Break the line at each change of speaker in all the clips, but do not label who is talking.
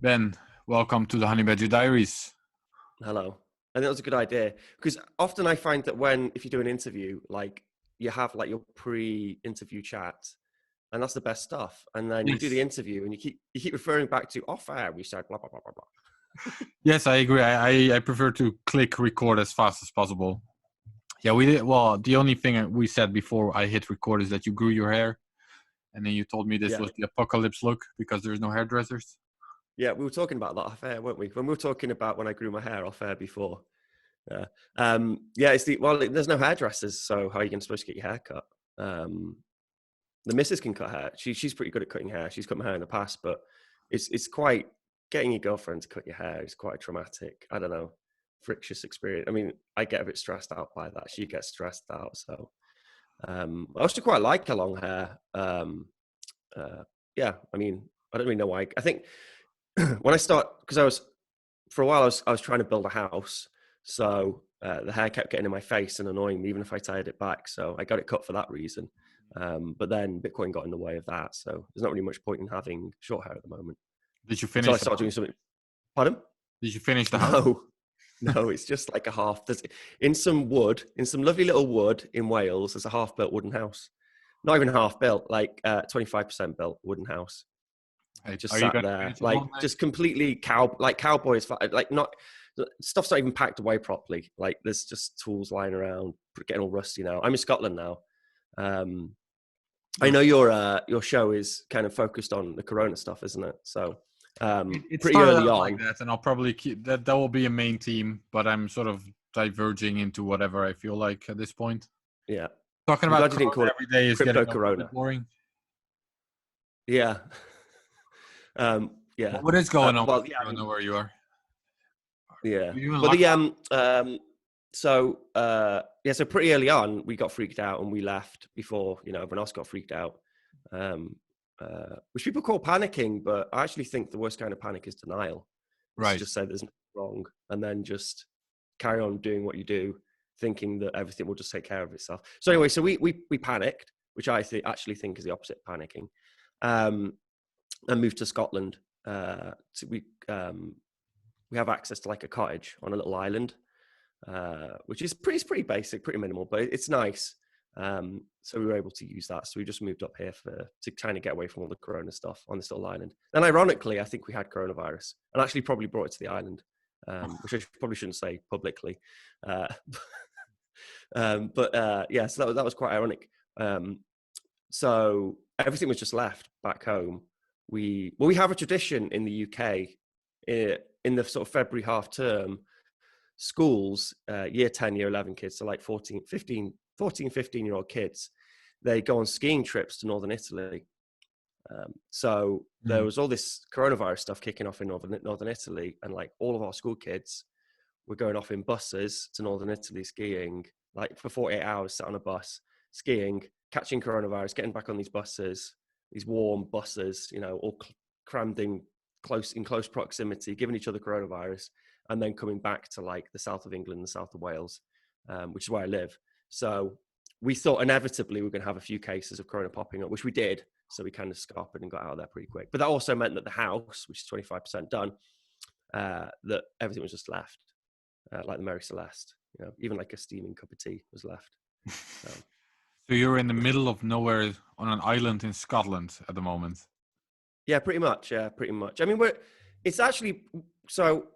Ben, welcome to the Honey Badger Diaries.
Hello. I think that's a good idea because often I find that if you do an interview, like you have like your pre-interview chat, and that's the best stuff. And then you do the
Yes,
interview, and you keep referring back to off air. We said blah blah blah blah blah.
yes, I agree. I prefer to click record as fast as possible. Yeah, we did. Well, the only thing we said before I hit record is that you grew your hair, and then you told me this
Yeah,
was the apocalypse look because there's no hairdressers.
yeah. We were talking about that off air, weren't we? When we were talking about when I grew my hair off air before. Yeah, yeah. There's no hairdressers, so how are you supposed to get your hair cut? The missus can cut hair. She's pretty good at cutting hair. She's cut my hair in the past, but it's quite getting your girlfriend to cut your hair is quite traumatic. I don't know, frictious experience. I mean, I get a bit stressed out by that. She gets stressed out. So I also quite like her long hair. Yeah, I mean, I don't really know why. I think when I start, because for a while I was trying to build a house, so the hair kept getting in my face and annoying me, even if I tied it back. So I got it cut for that reason. But then Bitcoin got in the way of that, so there's not really much point in having short hair at the moment
Did you
until I
finish the
start doing
house?
something. Pardon?
Did you finish the house?
No, no, it's just like a half. There's in some lovely little wood in Wales. There's a half-built wooden house, not even half built, like 25% built wooden house.
Hey,
Just
are you
sat
gonna
there,
finish it
like
one day?
just completely cowboys, like not stuff's not even packed away properly. Like there's just tools lying around, getting all rusty now. I'm in Scotland now. I know your show is kind of focused on the Corona stuff, isn't it? So
It
pretty
started
early
out like
on.
that, and I'll probably keep that. That will be a main theme, but I'm sort of diverging into whatever I feel like at this point.
Yeah,
Talking
I'm
about
glad you didn't
Corona
call it
every day is getting
crypto
a little
Corona.
bit boring.
Yeah, yeah.
What is going on with
Well, yeah, I mean,
Corona where you are?
yeah.
Are you in
Well,
lockdown?
so pretty early on, we got freaked out and we left before everyone else got freaked out. Um, which people call panicking, but I actually think the worst kind of panic is denial. It's to
Right.
just say there's nothing wrong and then just carry on doing what you do, thinking that everything will just take care of itself. So anyway, so we panicked, which I actually think is the opposite of panicking, and moved to Scotland. We have access to like a cottage on a little island, which is pretty basic, pretty minimal, but it's nice. So we were able to use that. So we just moved up here to kind of get away from all the Corona stuff on this little island. And ironically, I think we had coronavirus and actually probably brought it to the island, which I probably shouldn't say publicly. Uh, yeah, so that was quite ironic. So everything was just left back home. We have a tradition in the UK in the sort of February half term. Schools, year 10, year 11 kids, so like 15-year-old kids, they go on skiing trips to northern Italy. So there was all this coronavirus stuff kicking off in northern Italy, and like all of our school kids were going off in buses to northern Italy skiing, like for 48 hours, sat on a bus, skiing, catching coronavirus, getting back on these buses, these warm buses, all crammed in close proximity, giving each other coronavirus, and then coming back to like the south of England, the south of Wales, which is where I live. So we thought inevitably we were going to have a few cases of corona popping up, which we did. So we kind of scarpered and got out of there pretty quick. But that also meant that the house, which is 25% done, that everything was just left, like the Mary Celeste. Even like a steaming cup of tea was left.
So you're in the middle of nowhere on an island in Scotland at the moment.
Yeah, pretty much. Yeah, pretty much. I mean, it's actually, so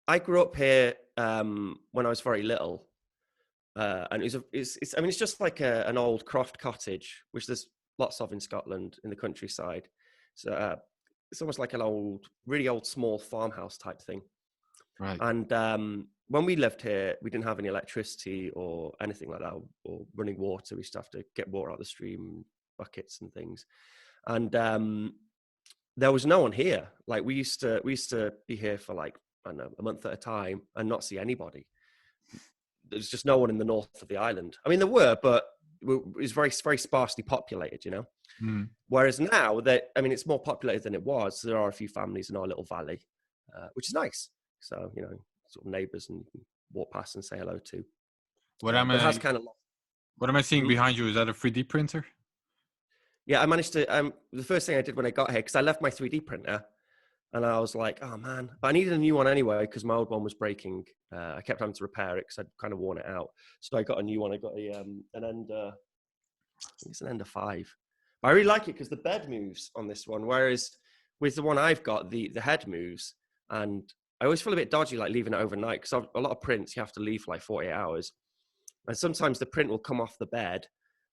I grew up here when I was very little, and it's just like an old croft cottage, which there's lots of in Scotland in the countryside. So it's almost like an really old small farmhouse type thing.
Right.
And when we lived here, we didn't have any electricity or anything like that, or running water. We used to have to get water out of the stream, buckets and things. And there was no one here. Like we used to be here for like, I don't know, a month at a time and not see anybody. There's just no one in the north of the island. I mean, there were, but it was very, very sparsely populated, Whereas now it's more populated than it was. So there are a few families in our little valley, which is nice. So, sort of neighbors and you can walk past and say hello to.
What am
But it has
I?
kind of.
What am I seeing behind you? Is that a 3D printer?
Yeah, I managed to. The first thing I did when I got here, because I left my 3D printer And I was like, oh man, but I needed a new one anyway because my old one was breaking. I kept having to repair it because I'd kind of worn it out. So I got a new one. I got an Ender, I think it's an Ender 5. But I really like it because the bed moves on this one, whereas with the one I've got, the head moves. And I always feel a bit dodgy like leaving it overnight because a lot of prints you have to leave for like 48 hours. And sometimes the print will come off the bed,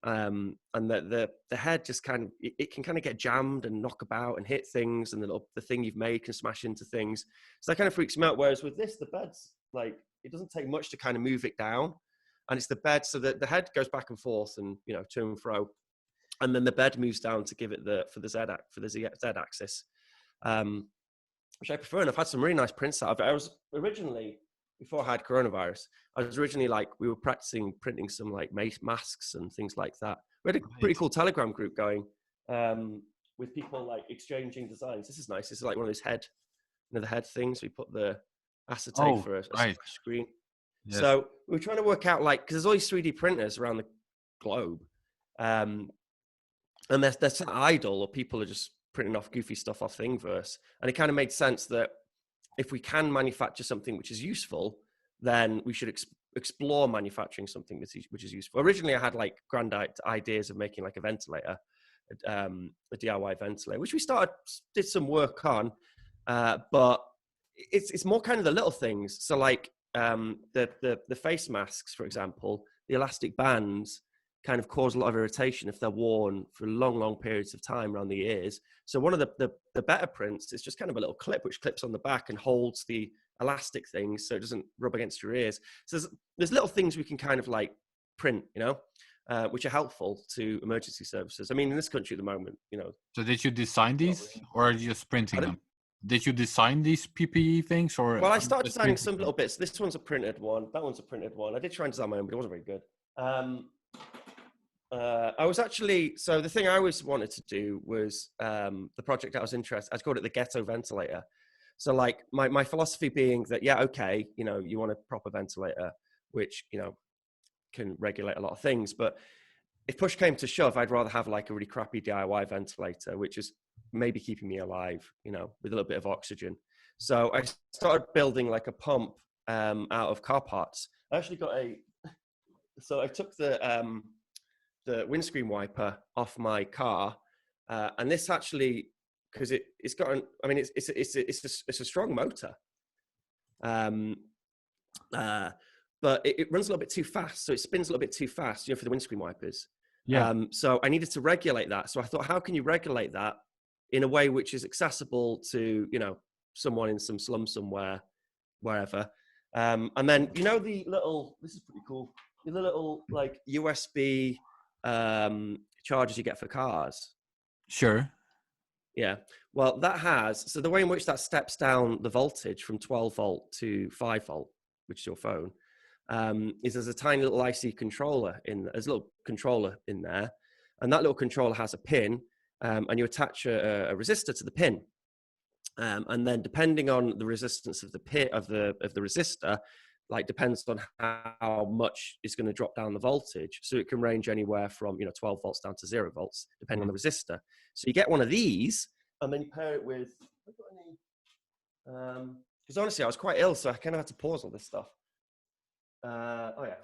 and the head just kind of it can kind of get jammed and knock about and hit things, and the thing you've made can smash into things. So that kind of freaks me out. Whereas with this, the bed's like it doesn't take much to kind of move it down, and it's the bed, so that the head goes back and forth and to and fro, and then the bed moves down to give it the Z axis, which I prefer. And I've had some really nice prints out of it. I was originally, before I had coronavirus, I was originally we were practicing printing some like masks and things like that. We had a pretty cool Telegram group going with people like exchanging designs. This is nice. This is like one of those the head things. We put the acetate for a screen. Yes. So we were trying to work out because there's all these 3D printers around the globe. And they're sat idle, or people are just printing off goofy stuff off Thingiverse. And it kind of made sense that if we can manufacture something which is useful, then we should explore manufacturing something which is useful. Originally, I had like grand ideas of making like a ventilator, a DIY ventilator, which we did some work on, but it's more kind of the little things. So like the face masks, for example, the elastic bands kind of cause a lot of irritation if they're worn for long periods of time around the ears. So one of the better prints is just kind of a little clip which clips on the back and holds the elastic things so it doesn't rub against your ears. So there's little things we can kind of like print, which are helpful to emergency services. I mean, in this country at the moment,
So did you design these, or are you just printing them? Did you design these PPE things, or?
Well, I started designing some little bits. This one's a printed one. That one's a printed one. I did try and design my own, but it wasn't very good. I was actually, so the thing I always wanted to do was the project I was interested, I called it the ghetto ventilator. So like my philosophy being that, yeah, okay, you want a proper ventilator, which, can regulate a lot of things. But if push came to shove, I'd rather have like a really crappy DIY ventilator, which is maybe keeping me alive, with a little bit of oxygen. So I started building like a pump out of car parts. I actually got so I took the windscreen wiper off my car, and this actually, because it's got it's a strong motor, but it runs a little bit too fast, so it spins a little bit too fast, for the windscreen wipers. Yeah. So I needed to regulate that. So I thought, how can you regulate that in a way which is accessible to someone in some slum somewhere, wherever. And then the little, this is pretty cool, the little like USB chargers you get for cars.
Sure.
Yeah. Well, so the way in which that steps down the voltage from 12 volt to 5 volt, which is your phone, is there's a tiny little IC controller there's a little controller in there, and that little controller has a pin, and you attach a resistor to the pin, and then depending on the resistance of the resistor, like depends on how much is going to drop down the voltage. So it can range anywhere from 12 volts down to 0 volts, depending on the resistor. So you get one of these, and then you pair it with. Because honestly, I was quite ill, so I kind of had to pause all this stuff. Oh yeah.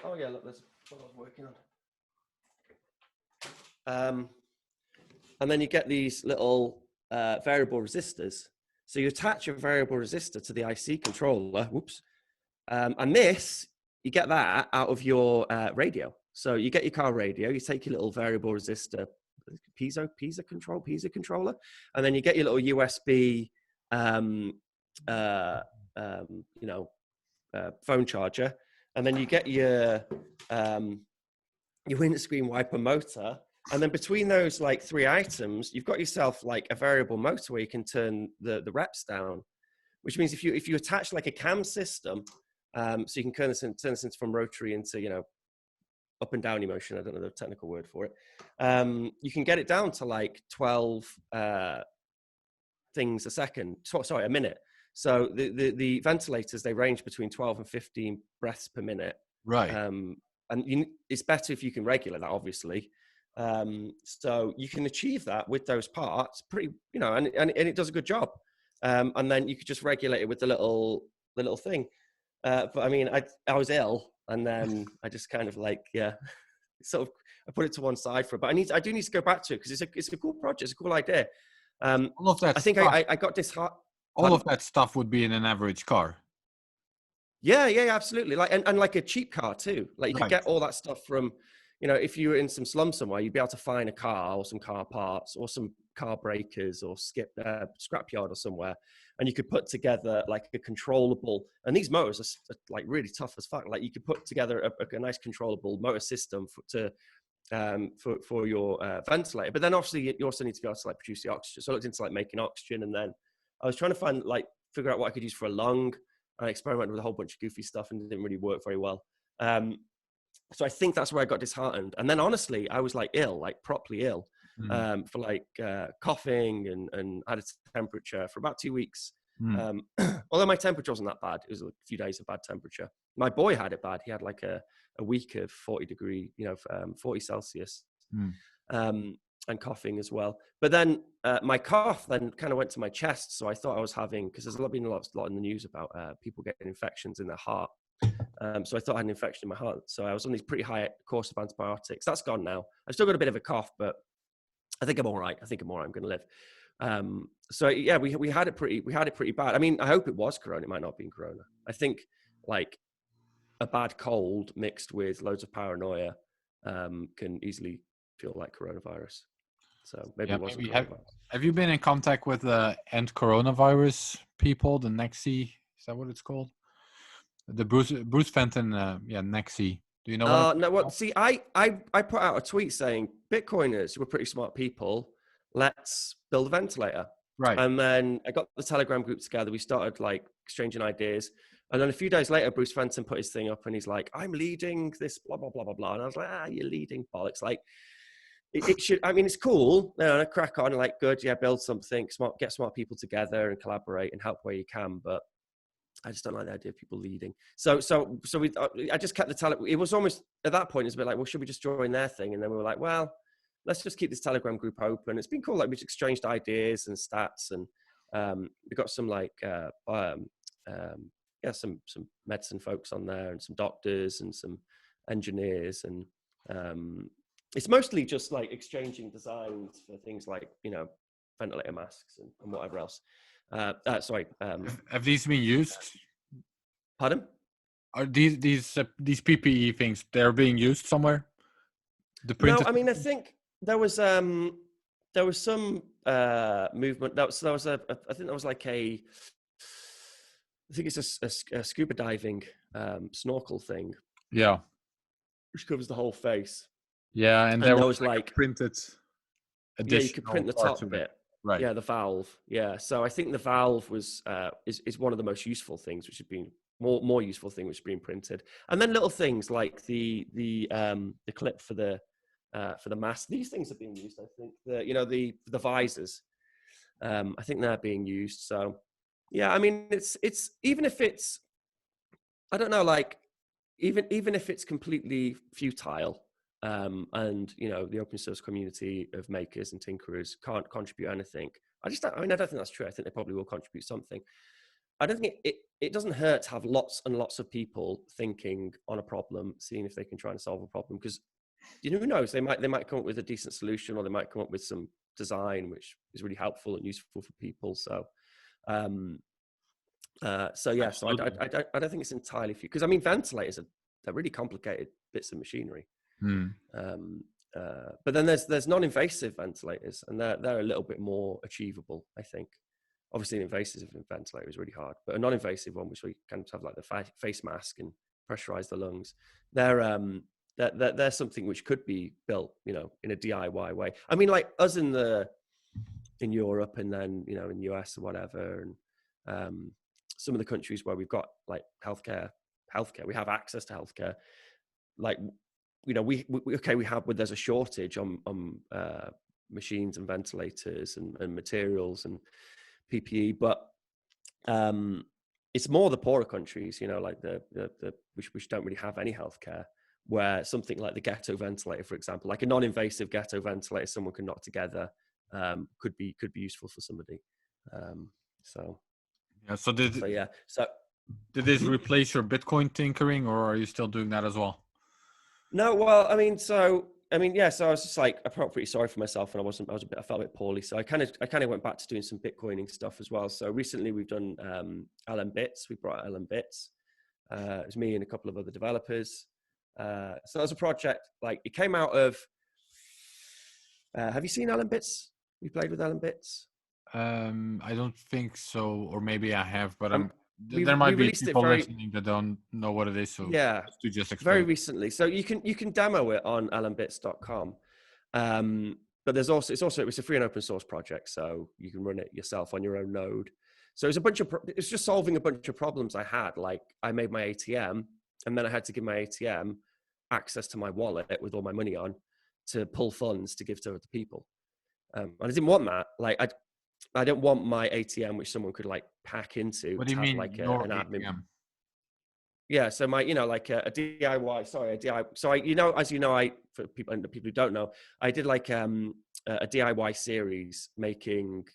Oh yeah, look, there's what I was working on. And then you get these little variable resistors. So you attach a variable resistor to the IC controller. Whoops. And this, you get that out of your radio. So you get your car radio, you take your little variable resistor, piezo controller, and then you get your little USB, phone charger, and then you get your windscreen wiper motor, and then between those like three items, you've got yourself like a variable motor where you can turn the reps down, which means if you attach like a cam system, so you can turn this into from rotary into up and down motion. I don't know the technical word for it. You can get it down to like 12 things a second. Sorry, a minute. So the ventilators, they range between 12 and 15 breaths per minute.
Right.
And it's better if you can regulate that, obviously. So you can achieve that with those parts pretty, and it does a good job. And then you could just regulate it with the little thing. But I mean, I was ill, and then I just kind of like, sort of, I put it to one side for it. But I do need to go back to it because it's a cool project, it's a cool idea.
All of that
I think
stuff,
I got disheartened.
all of that stuff would be in an average car.
Yeah, absolutely. Like, and like a cheap car too. Like you could get all that stuff from, if you were in some slum somewhere, you'd be able to find a car or some car parts or some car breakers or scrapyard or somewhere, and you could put together like a controllable. And these motors are like really tough as fuck. Like you could put together a nice controllable motor system for your ventilator. But then obviously you also need to be able to like produce the oxygen. So I looked into like making oxygen, and then I was trying to figure out what I could use for a lung. I experimented with a whole bunch of goofy stuff and it didn't really work very well. So I think that's where I got disheartened. And then honestly, I was like ill, like properly ill, for like coughing and had a temperature for about 2 weeks. Although my temperature wasn't that bad. It was a few days of bad temperature. My boy had it bad. He had like a week of 40 degree, 40 Celsius. And coughing as well. But then my cough then kind of went to my chest. So I thought I was having, because there's been a lot in the news about people getting infections in their heart. So I thought I had an infection in my heart. So I was on these pretty high course of antibiotics. That's gone now. I've still got a bit of a cough, but I think I'm all right. I'm going to live. So yeah, we had it pretty bad. I mean, I hope it was corona. It might not have been corona. I think like a bad cold mixed with loads of paranoia can easily feel like coronavirus. So maybe it wasn't coronavirus.
Have you been in contact with the end coronavirus people, the Nexi? Is that what it's called? The Bruce Fenton, Nexi. Do you know what?
No, well, see, I put out a tweet saying, Bitcoiners, we're pretty smart people. Let's build a ventilator.
Right.
And then I got the Telegram group together. We started like exchanging ideas. And then a few days later, Bruce Fenton put his thing up and he's like, I'm leading this blah, blah, blah, blah, blah. And I was like, you're leading bollocks. Like, it should, I mean, it's cool. Crack on, like, good, build something, smart, get smart people together and collaborate and help where you can. But I just don't like the idea of people leading. So I just kept it was almost, at that point, it's a bit like, well, should we just join their thing? And then we were like, well, let's just keep this Telegram group open. It's been cool. Like, we just exchanged ideas and stats, and we got some like, some medicine folks on there, and some doctors and some engineers, and it's mostly just like exchanging designs for things like, ventilator masks and whatever else.
Have these been used?
Pardon?
Are these PPE things, they're being used somewhere?
No, I mean, I think there was some movement. I think that was like I think it's a scuba diving snorkel thing.
Yeah.
Which covers the whole face.
Yeah, and there was like printed
additional. Yeah, you could print the top bit.
Right.
Yeah, the valve. Yeah. So I think the valve was is one of the most useful things, which has been more useful thing which has been printed. And then little things like the clip for the mask. These things are being used. I think the visors. I think they're being used. So yeah, I mean, it's even if it's, I don't know, like even if it's completely futile. And the open source community of makers and tinkerers can't contribute anything. I don't think that's true. I think they probably will contribute something. I don't think it doesn't hurt to have lots and lots of people thinking on a problem, seeing if they can try and solve a problem. Because who knows, they might come up with a decent solution, or they might come up with some design which is really helpful and useful for people. So I don't think it's entirely few, because I mean, ventilators they're really complicated bits of machinery. But then there's non-invasive ventilators, and they're a little bit more achievable, I think. Obviously, an invasive ventilator is really hard, but a non-invasive one, which we kind of have like the face mask and pressurize the lungs, they're something which could be built, in a DIY way. I mean, like us in Europe, and then in the US or whatever, and some of the countries where we've got like healthcare, we have access to healthcare, like. We have, but there's a shortage on machines and ventilators and materials and PPE, but it's more the poorer countries, like the which don't really have any healthcare, where something like the ghetto ventilator, for example, like a non-invasive ghetto ventilator someone can knock together, could be useful for somebody. So
Yeah. So
yeah. So
did this replace your Bitcoin tinkering, or are you still doing that as well?
no, well, I mean, yeah. So I was just like, I felt pretty sorry for myself, and I felt a bit poorly. So I kind of went back to doing some Bitcoining stuff as well. So recently we've done LM Bits. We brought out LM Bits. It was me and a couple of other developers. So that was a project. Like it came out of. Have you seen LM Bits? You played with LM Bits?
I don't think so, or maybe I have, but
We
there might be
released it
people
very,
listening that don't know what it is. So
yeah,
to just
very
explain.
recently. So you can demo it on lmbits.com. But it's a free and open source project, so you can run it yourself on your own node. So it's just solving a bunch of problems I had. Like I made my ATM, and then I had to give my ATM access to my wallet with all my money on to pull funds to give to other people. And I didn't want that. Like I don't want my ATM, which someone could like pack into,
What do
to
you
have
mean
like
your
an admin.
ATM?
Yeah, so my, like a DIY, sorry, a DIY. So as you know, for people who don't know, I did like a DIY series making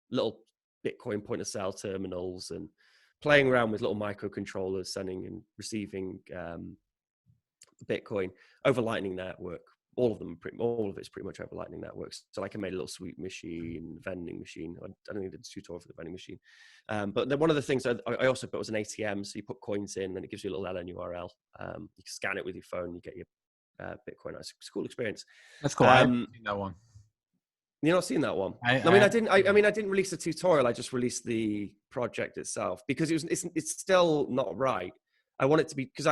little Bitcoin point of sale terminals and playing around with little microcontrollers, sending and receiving Bitcoin over Lightning Network. All of it's pretty much over Lightning Networks. So like I made a little sweep machine, vending machine. I don't think I did a tutorial for the vending machine. But then one of the things I also built was an ATM. So you put coins in, and it gives you a little LN URL. You can scan it with your phone, you get your Bitcoin. It's a cool experience.
That's cool. I haven't seen that one.
You're not seen that one.
I
didn't release a tutorial. I just released the project itself because it's still not right. I want it to be, because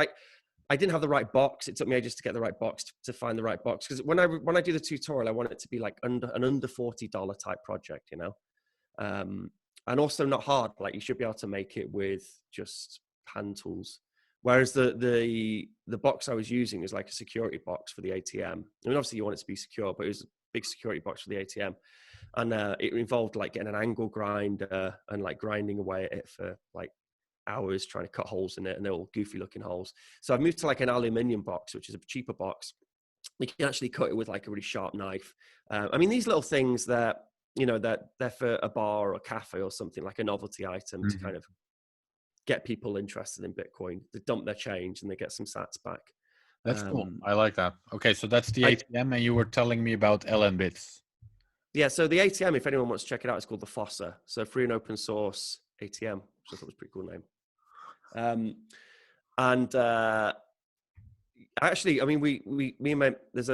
I didn't have the right box. It took me ages to get the right box to find the right box. Because when I do the tutorial, I want it to be like under $40 type project, and also not hard. Like you should be able to make it with just hand tools. Whereas the box I was using is like a security box for the ATM. I mean, obviously you want it to be secure, but it was a big security box for the ATM, and it involved like getting an angle grinder and like grinding away at it for like hours trying to cut holes in it, and they're all goofy looking holes. So I've moved to like an aluminium box, which is a cheaper box. You can actually cut it with like a really sharp knife. I mean, these little things that, that they're for a bar or a cafe or something, like a novelty item to kind of get people interested in Bitcoin. They dump their change and they get some sats back.
That's cool. I like that. Okay, so that's the ATM, and you were telling me about LN Bits.
Yeah, so the ATM, if anyone wants to check it out, it's called the Fossa. So free and open source ATM, which I thought was a pretty cool name. Actually, I mean, me and my, there's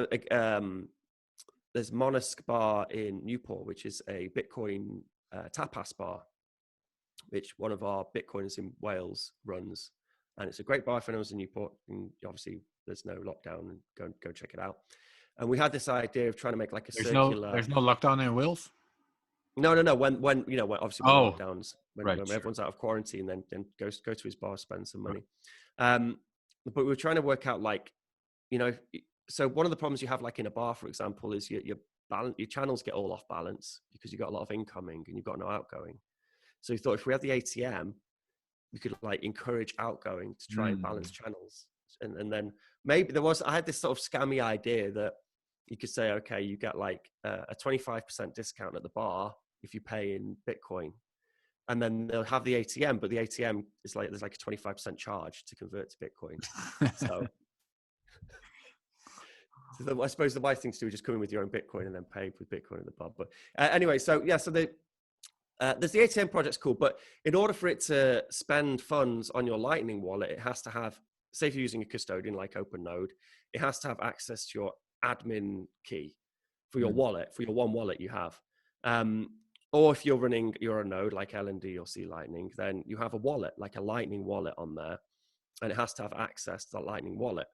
Monask Bar in Newport, which is a Bitcoin tapas bar, which one of our Bitcoiners in Wales runs, and it's a great bar for anyone's in Newport. And obviously, there's no lockdown, and go check it out. And we had this idea of trying to make like a circular.
There's no lockdown in Wales.
No. When obviously when lockdowns, when everyone's out of quarantine, then go to his bar, spend some money. But we were trying to work out like, so one of the problems you have like in a bar, for example, is your channels get all off balance because you've got a lot of incoming and you've got no outgoing. So we thought if we had the ATM, we could like encourage outgoing to try and balance channels. And then maybe I had this sort of scammy idea that you could say, okay, you get like a 25% discount at the bar if you pay in Bitcoin. And then they'll have the ATM, but the ATM is like, there's like a 25% charge to convert to Bitcoin. So I suppose the wise thing to do is just come in with your own Bitcoin and then pay with Bitcoin in the bar. But anyway, so yeah, so there's the ATM project's cool, but in order for it to spend funds on your Lightning wallet, it has to have, say if you're using a custodian like OpenNode, it has to have access to your admin key for your wallet, for your one wallet you have. Or if you're running your own node like LND or C Lightning, then you have a wallet, like a Lightning wallet on there, and it has to have access to that Lightning wallet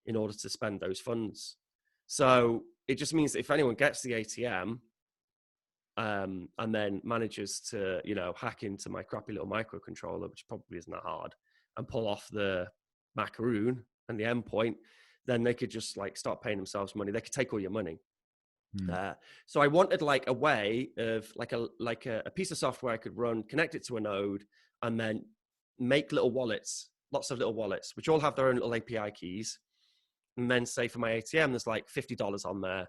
in order to spend those funds. So it just means that if anyone gets the ATM and then manages to, hack into my crappy little microcontroller, which probably isn't that hard, and pull off the macaroon and the endpoint, then they could just like start paying themselves money. They could take all your money. So I wanted like a way of like a piece of software I could run, connect it to a node, and then make little wallets, lots of little wallets, which all have their own little API keys. and then say for my ATM, there's like $50 on there.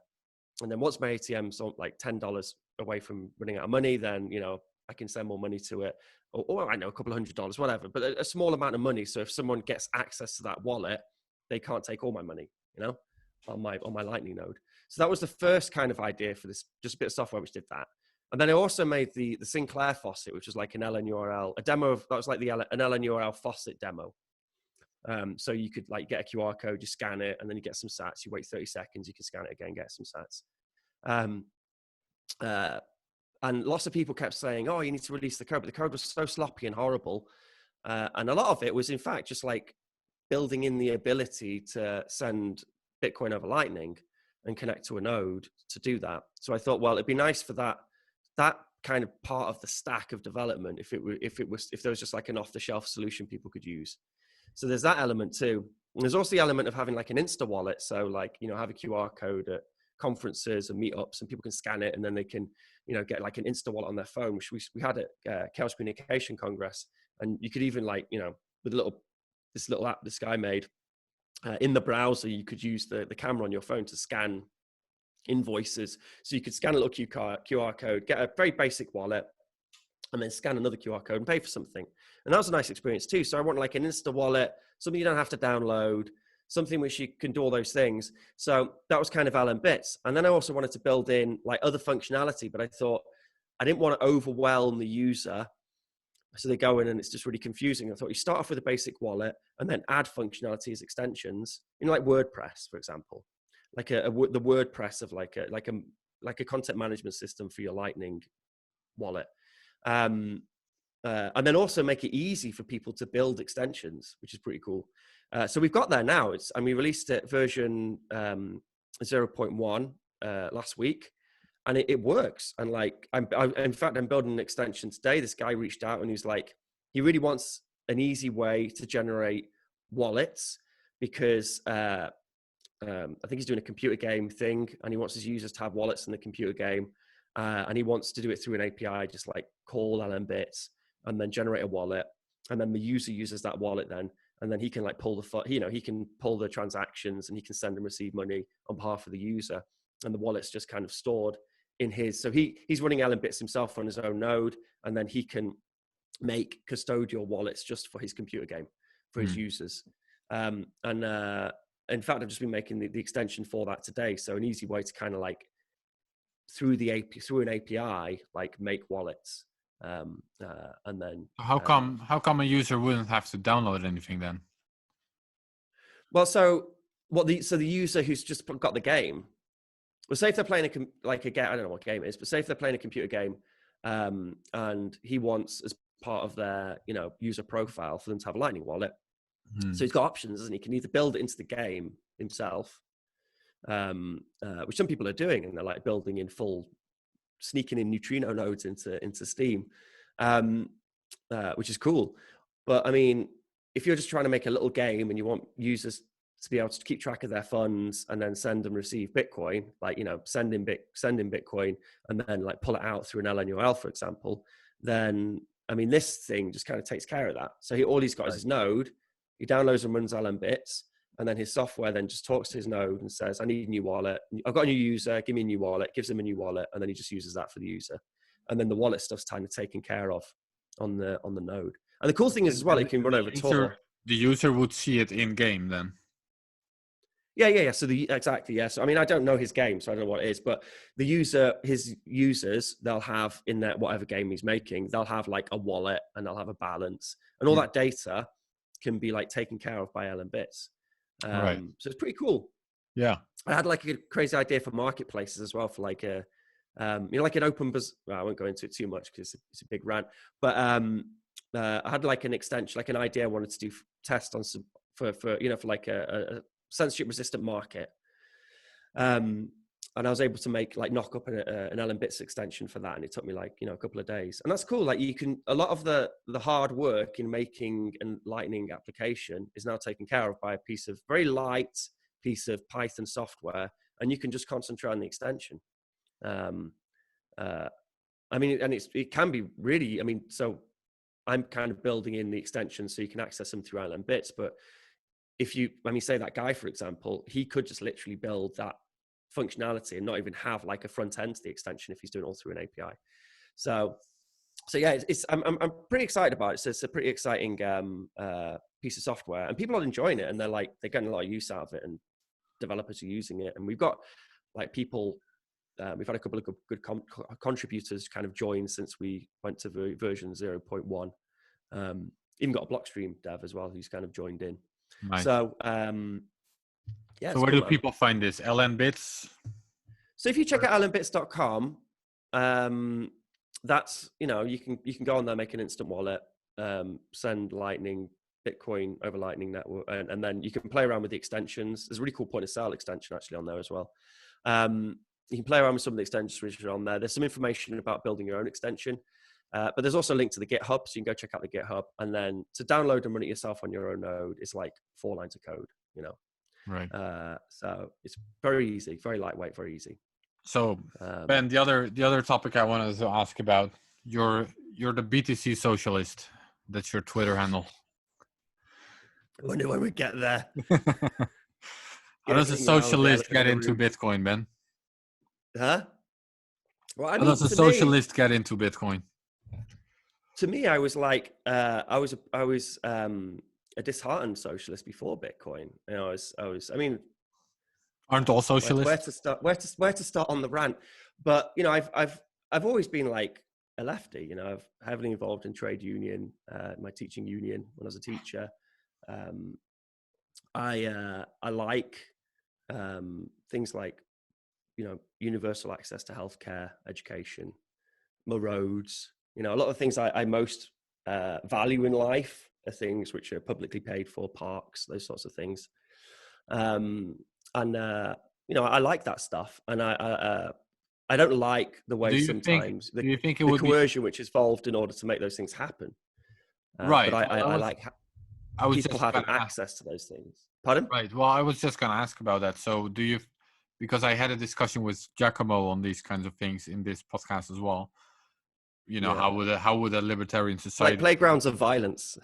And then once my ATM's on like $10 away from running out of money, then, you know, I can send more money to it, or I know, a couple of $100, whatever, but a small amount of money. So if someone gets access to that wallet, they can't take all my money, you know, on my Lightning node. So that was the first kind of idea for this, just a bit of software which did that. And then I also made the Sinclair faucet, which was like an LNURL, a demo of, that was like an LNURL faucet demo. So you could like get a QR code, you scan it, and then you get some sats. You wait 30 seconds, you can scan it again, get some sats. And lots of people kept saying, "Oh, you need to release the code," but the code was so sloppy and horrible. And a lot of it was, in fact, just like building in the ability to send Bitcoin over Lightning and connect to a node to do that. So I thought, well, it'd be nice for that kind of part of the stack of development if there was just like an off-the-shelf solution people could use. So there's that element too. And there's also the element of having like an Insta wallet. So like, you know, have a QR code at conferences and meetups, and people can scan it, and then they can, you know, get like an Insta wallet on their phone, which we had at Chaos Communication Congress. And you could even like, you know, with this little app this guy made in the browser, you could use the camera on your phone to scan invoices. So you could scan a little QR code, get a very basic wallet, and then scan another QR code and pay for something. And that was a nice experience too. So I want like an Insta wallet, something you don't have to download, something which you can do all those things. So that was kind of LM Bits. And then I also wanted to build in like other functionality, but I thought I didn't want to overwhelm the user. So they go in and it's just really confusing. I thought you start off with a basic wallet and then add functionality as extensions, you know, like WordPress, for example, like the WordPress of like a content management system for your Lightning wallet. And then also make it easy for people to build extensions, which is pretty cool. So we've got there now. We released it version 0.1 last week, and it works. And like, in fact, I'm building an extension today. This guy reached out and he's like, he really wants an easy way to generate wallets because I think he's doing a computer game thing, and he wants his users to have wallets in the computer game. And he wants to do it through an API, just like call LM Bits and then generate a wallet. And then the user uses that wallet then, and then he can like he can pull the transactions and he can send and receive money on behalf of the user. And the wallet's just kind of stored in his. So he's running LM Bits himself on his own node, and then he can make custodial wallets just for his computer game, for his users. In fact, I've just been making the extension for that today. So an easy way to kind of like, through an API, like make wallets, and then
How come a user wouldn't have to download anything then?
Well, so the user who's just got the game, well, say if they're playing a game, I don't know what game it is, but say if they're playing a computer game, and he wants as part of their, you know, user profile for them to have a Lightning wallet. So he's got options, and he can either build it into the game himself, which some people are doing, and they're like building in sneaking in neutrino nodes into Steam, which is cool. But I mean, if you're just trying to make a little game and you want users to be able to keep track of their funds and then send and receive Bitcoin, like, you know, send in Bitcoin and then like pull it out through an LNURL, for example, then I mean, this thing just kind of takes care of that. So all he's got is his node. He downloads and runs LM Bits, and then his software then just talks to his node and says, I need a new wallet. I've got a new user, give me a new wallet, gives him a new wallet, and then he just uses that for the user. And then the wallet stuff's kind of taken care of on the node. And the cool thing is as well, it can run over Tor.
The user would see it in game then.
Yeah. So exactly, yeah. So I mean, I don't know his game, so I don't know what it is, but his users, they'll have in that whatever game he's making, they'll have like a wallet and they'll have a balance, and all that data can be like taken care of by LM Bits.
Right.
So it's pretty cool.
Yeah.
I had like a crazy idea for marketplaces as well, for like a, you know, like an open well, I won't go into it too much because it's a big rant, but I had like an extension, like an idea I wanted to do test on some for you know, for like a censorship resistant market. And I was able to knock up an LM Bits extension for that. And it took me like, you know, a couple of days. And that's cool. Like a lot of the hard work in making a Lightning application is now taken care of by a very light piece of Python software. And you can just concentrate on the extension. I mean, and it can be really, I mean, so I'm kind of building in the extension so you can access them through LM Bits, but say that guy, for example, he could just literally build that functionality and not even have like a front end to the extension if he's doing it all through an API. So yeah, I'm pretty excited about it. So it's a pretty exciting piece of software, and people are enjoying it, and they're getting a lot of use out of it, and developers are using it. And we've got like people, we've had a couple of good contributors kind of join since we went to version 0.1. Even got a Blockstream dev as well who's kind of joined in.
Nice.
So yeah.
So where do people find this? LN Bits?
So if you check out lnbits.com, that's, you can go on there, make an instant wallet, send Lightning, Bitcoin over Lightning Network, and then you can play around with the extensions. There's a really cool point of sale extension actually on there as well. You can play around with some of the extensions which are on there. There's some information about building your own extension, but there's also a link to the GitHub, so you can go check out the GitHub. And then to download and run it yourself on your own node is like 4 lines of code,
Right.
So it's very easy, very lightweight, very easy.
So Ben, the other topic I wanted to ask about, you're the BTC Socialist. That's your Twitter handle.
I wonder when we get there.
How does a socialist get into Bitcoin, Ben?
Huh? Well, I mean,
how does a socialist get into Bitcoin?
To me, I was like, I was a disheartened socialist before Bitcoin. I mean,
aren't all socialists?
Where to start on the rant? But I've always been like a lefty. I've heavily involved in trade union, my teaching union when I was a teacher. I like things like universal access to healthcare, education, more roads. A lot of things I most value in life are things which are publicly paid for, parks, those sorts of things. And I like that stuff, and I don't like the way sometimes the coercion which is involved in order to make those things happen.
Right.
But I like people having access to those things. Pardon?
Right. Well, I was just going to ask about that. So because I had a discussion with Giacomo on these kinds of things in this podcast as well. How would a libertarian society,
like playgrounds of violence,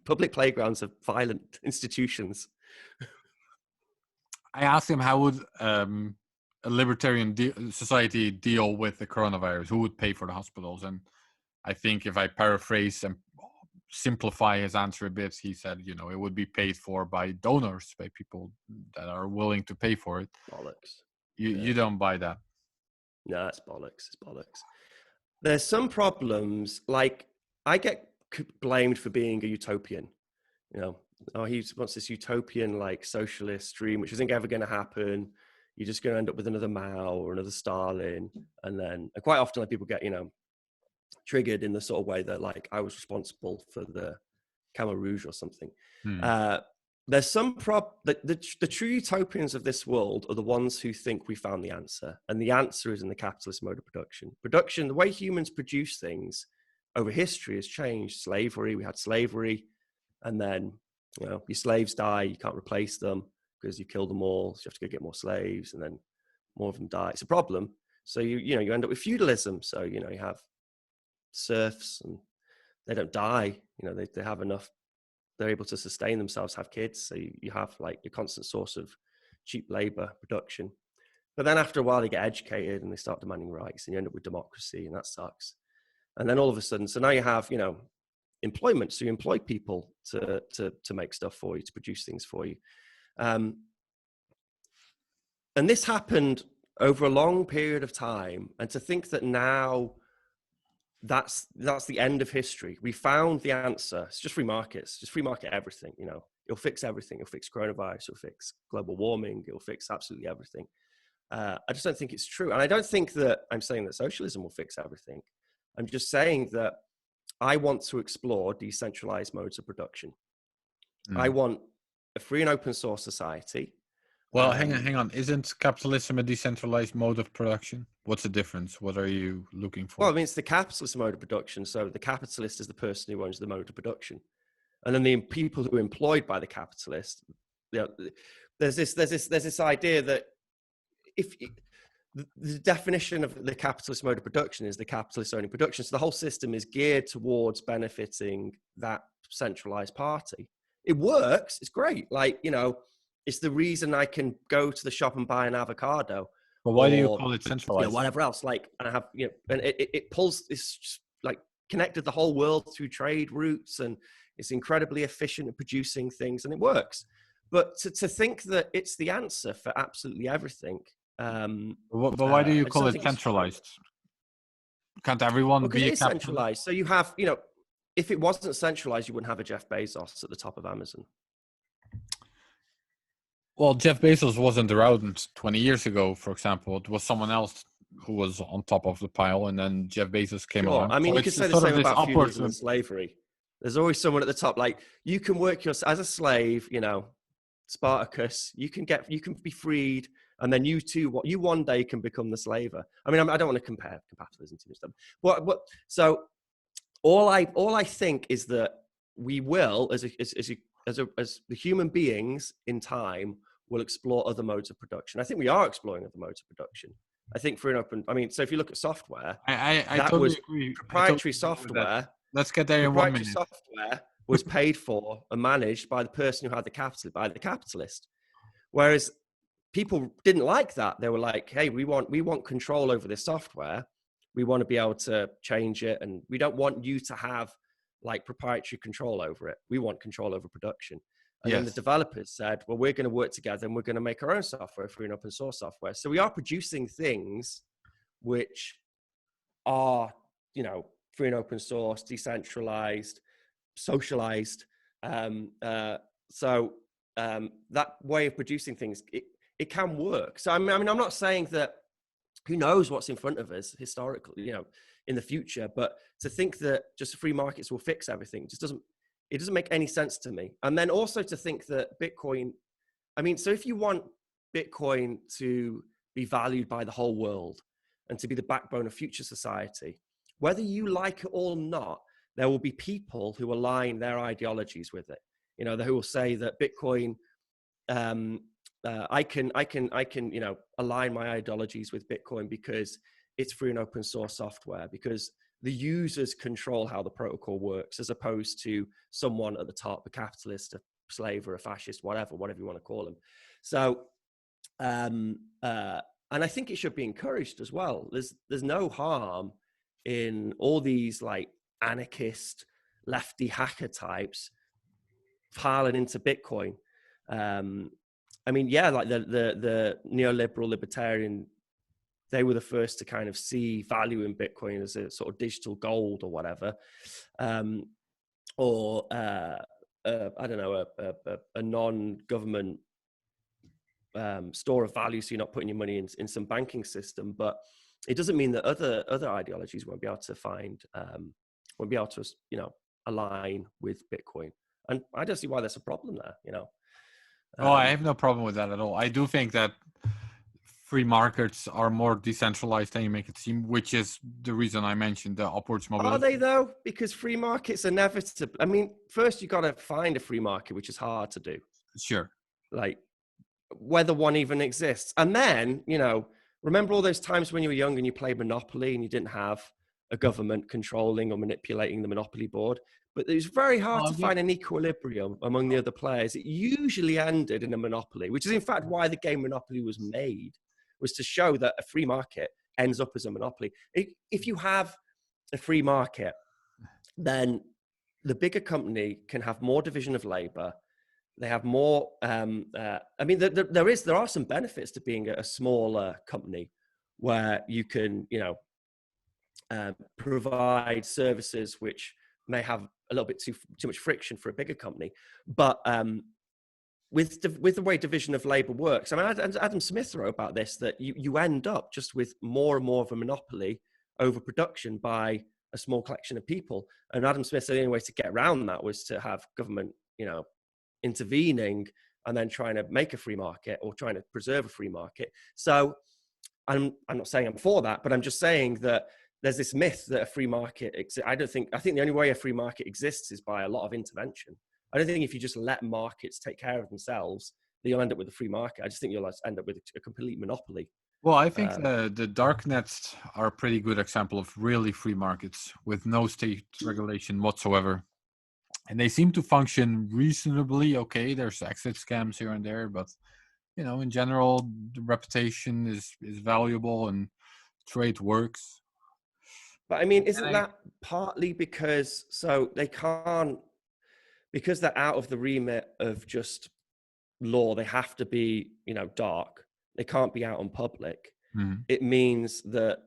public playgrounds of violent institutions?
I asked him how would a libertarian society deal with the coronavirus? Who would pay for the hospitals? And I think if I paraphrase and simplify his answer a bit, he said, it would be paid for by donors, by people that are willing to pay for it.
Bollocks.
You don't buy that?
No, it's bollocks. It's bollocks. There's some problems, like I get blamed for being a utopian. He wants this utopian like socialist dream, which isn't ever going to happen. You're just going to end up with another Mao or another Stalin. And quite often people get, triggered in the sort of way that like I was responsible for the Khmer Rouge or something. There's some the true utopians of this world are the ones who think we found the answer. And the answer is in the capitalist mode of production. Production, the way humans produce things over history has changed. Slavery, we had slavery. And then, your slaves die, you can't replace them because you killed them all. So you have to go get more slaves, and then more of them die. It's a problem. So you end up with feudalism. So, you have serfs and they don't die. They have enough. They're able to sustain themselves, have kids. So you have like a constant source of cheap labor production. But then after a while, they get educated and they start demanding rights, and you end up with democracy, and that sucks. And then all of a sudden, so now you have, employment. So you employ people to make stuff for you, to produce things for you. And this happened over a long period of time. And to think that now that's the end of history. We found the answer. It's just free markets. Just free market everything. It'll fix everything. It'll fix coronavirus. It'll fix global warming. It'll fix absolutely everything. I just don't think it's true. And I don't think that I'm saying that socialism will fix everything. I'm just saying that I want to explore decentralized modes of production. I want a free and open source society.
Well, hang on. Isn't capitalism a decentralized mode of production? What's the difference? What are you looking for?
Well, I mean, it's the capitalist mode of production. So the capitalist is the person who owns the mode of production. And then the people who are employed by the capitalist, there's this idea that the definition of the capitalist mode of production is the capitalist owning production. So the whole system is geared towards benefiting that centralized party. it works. It's great. Like, you know, it's the reason I can go to the shop and buy an avocado.
But why do you
Or,
call it
you know,
centralized?
whatever else. Like, and I have, you know, and it pulls this, like, connected the whole world through trade routes, and it's incredibly efficient at producing things, and it works. But to think that it's the answer for absolutely everything,
But why do
I
you
just
call
don't
it
think it's right.
centralized? Can't everyone
Well, because
be
it
a
is
capitalist?
centralized. So you have, you know, if it wasn't centralized, you wouldn't have a Jeff Bezos at the top of Amazon.
Well, Jeff Bezos wasn't around 20 years ago, for example. It was someone else who was on top of the pile, and then Jeff Bezos came
Sure.
along.
I mean,
So
you could
it's
say the
sort of
same
this
about
upwards.
feudalism and slavery. There's always someone at the top. Like, you can work as a slave, you know, Spartacus. You can be freed, and then you one day can become the slaver. I mean, I don't want to compare capitalism to stuff. So all I think is that we will, as the human beings in time, will explore other modes of production. I think we are exploring other modes of production. I think for an open, I mean, so if you look at software,
I
that
totally
was
agree. I totally
proprietary
agree with that.
software.
Let's get there in 1
Proprietary
minute.
software was paid for and managed by the person who had the capital, by the capitalist. Whereas people didn't like that. They were like, hey, we want control over this software. We want to be able to change it, and we don't want you to have like proprietary control over it. We want control over production. And then the
Yes.
developers said, well, we're going to work together and we're going to make our own software, free and open source software. So we are producing things which are, you know, free and open source, decentralized, socialized. So that way of producing things, it can work. So I mean, I'm not saying that who knows what's in front of us historically, you know, in the future, but to think that just free markets will fix everything just doesn't make any sense to me. And then also to think that Bitcoin, I mean, so if you want Bitcoin to be valued by the whole world and to be the backbone of future society, whether you like it or not, there will be people who align their ideologies with it. You know, who will say that Bitcoin, I can, you know, align my ideologies with Bitcoin because it's free and open source software, because the users control how the protocol works, as opposed to someone at the top, a capitalist, a slave, or a fascist, whatever you want to call them. So, and I think it should be encouraged as well. There's no harm in all these like anarchist, lefty hacker types piling into Bitcoin. I mean, yeah, like the neoliberal libertarian, they were the first to kind of see value in Bitcoin as a sort of digital gold or whatever, or I don't know, a non-government store of value, so you're not putting your money in some banking system. But it doesn't mean that other ideologies won't be able to you know, align with Bitcoin. And I don't see why there's a problem there, you know.
Oh, I have no problem with that at all. I do think that free markets are more decentralized than you make it seem, which is the reason I mentioned the upwards mobility.
Are they though? Because free markets are inevitable. I mean, first you got to find a free market, which is hard to do.
Sure.
Like whether one even exists. And then, you know, remember all those times when you were young and you played Monopoly and you didn't have a government controlling or manipulating the Monopoly board? But it was very hard to find an equilibrium among the other players. It usually ended in a monopoly, which is in fact why the game Monopoly was made, was to show that a free market ends up as a monopoly. If you have a free market, then the bigger company can have more division of labor. They have more. I mean, there are some benefits to being a smaller company, where you can, you know, provide services which may have a little bit too much friction for a bigger company. But with the way division of labor works, I mean, Adam Smith wrote about this, that you end up just with more and more of a monopoly over production by a small collection of people. And Adam Smith said the only way to get around that was to have government, you know, intervening and then trying to make a free market or trying to preserve a free market. So I'm not saying I'm for that, but I'm just saying that there's this myth that a free market exists. I think the only way a free market exists is by a lot of intervention. I don't think if you just let markets take care of themselves, that you'll end up with a free market. I just think you'll end up with a complete monopoly.
Well, I think the dark nets are a pretty good example of really free markets with no state regulation whatsoever. and they seem to function reasonably okay. There's exit scams here and there, but in general, the reputation is valuable and trade works.
But I mean,
And
isn't that partly because they can't, because they're out of the remit of just law, they have to be, dark. They can't be out on public.
Mhm.
It means that,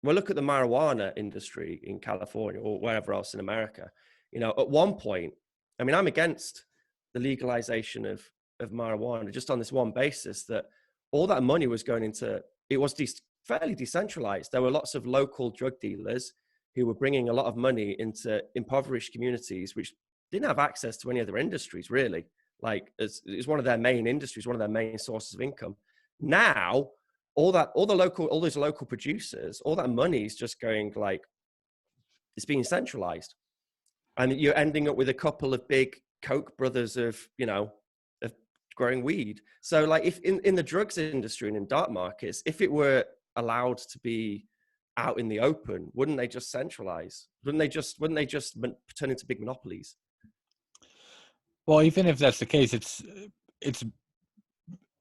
well, look at the marijuana industry in California or wherever else in America. At one point, I mean, I'm against the legalization of marijuana just on this one basis, that all that money was going into, it was fairly decentralized. There were lots of local drug dealers who were bringing a lot of money into impoverished communities, which didn't have access to any other industries, really. Like, it's one of their main industries, one of their main sources of income. Now, all those local producers, all that money is just going, like, it's being centralized. And you're ending up with a couple of big Koch brothers of growing weed. So, like, if in the drugs industry and in dark markets, if it were allowed to be out in the open, wouldn't they just centralize? Wouldn't they just turn into big monopolies?
Well, even if that's the case, it's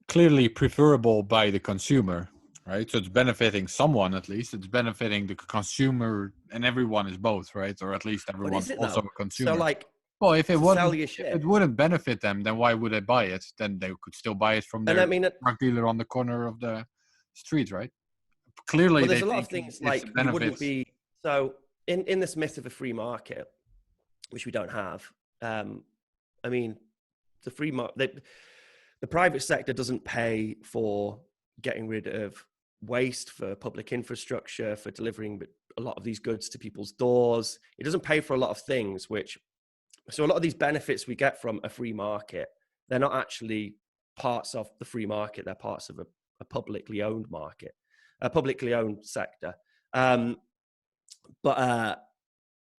clearly preferable by the consumer, right? So it's benefiting someone, at least. It's benefiting the consumer, and everyone is both, right? Or at least
But
everyone's
is it
also
though?
a
So,
consumer.
like,
Well, if
to sell your shit,
it wouldn't benefit them, then why would they buy it? Then they could still buy it from
and I
their
mean,
drug dealer on the corner of the street, right? Clearly,
well,
they
there's a lot of
think
things,
it's a
like, you
benefit.
wouldn't be so in this myth of a free market, which we don't have. I mean, the free market, the private sector doesn't pay for getting rid of waste, for public infrastructure, for delivering a lot of these goods to people's doors. It doesn't pay for a lot of things, so a lot of these benefits we get from a free market, they're not actually parts of the free market. They're parts of a publicly owned market, a publicly owned sector. But I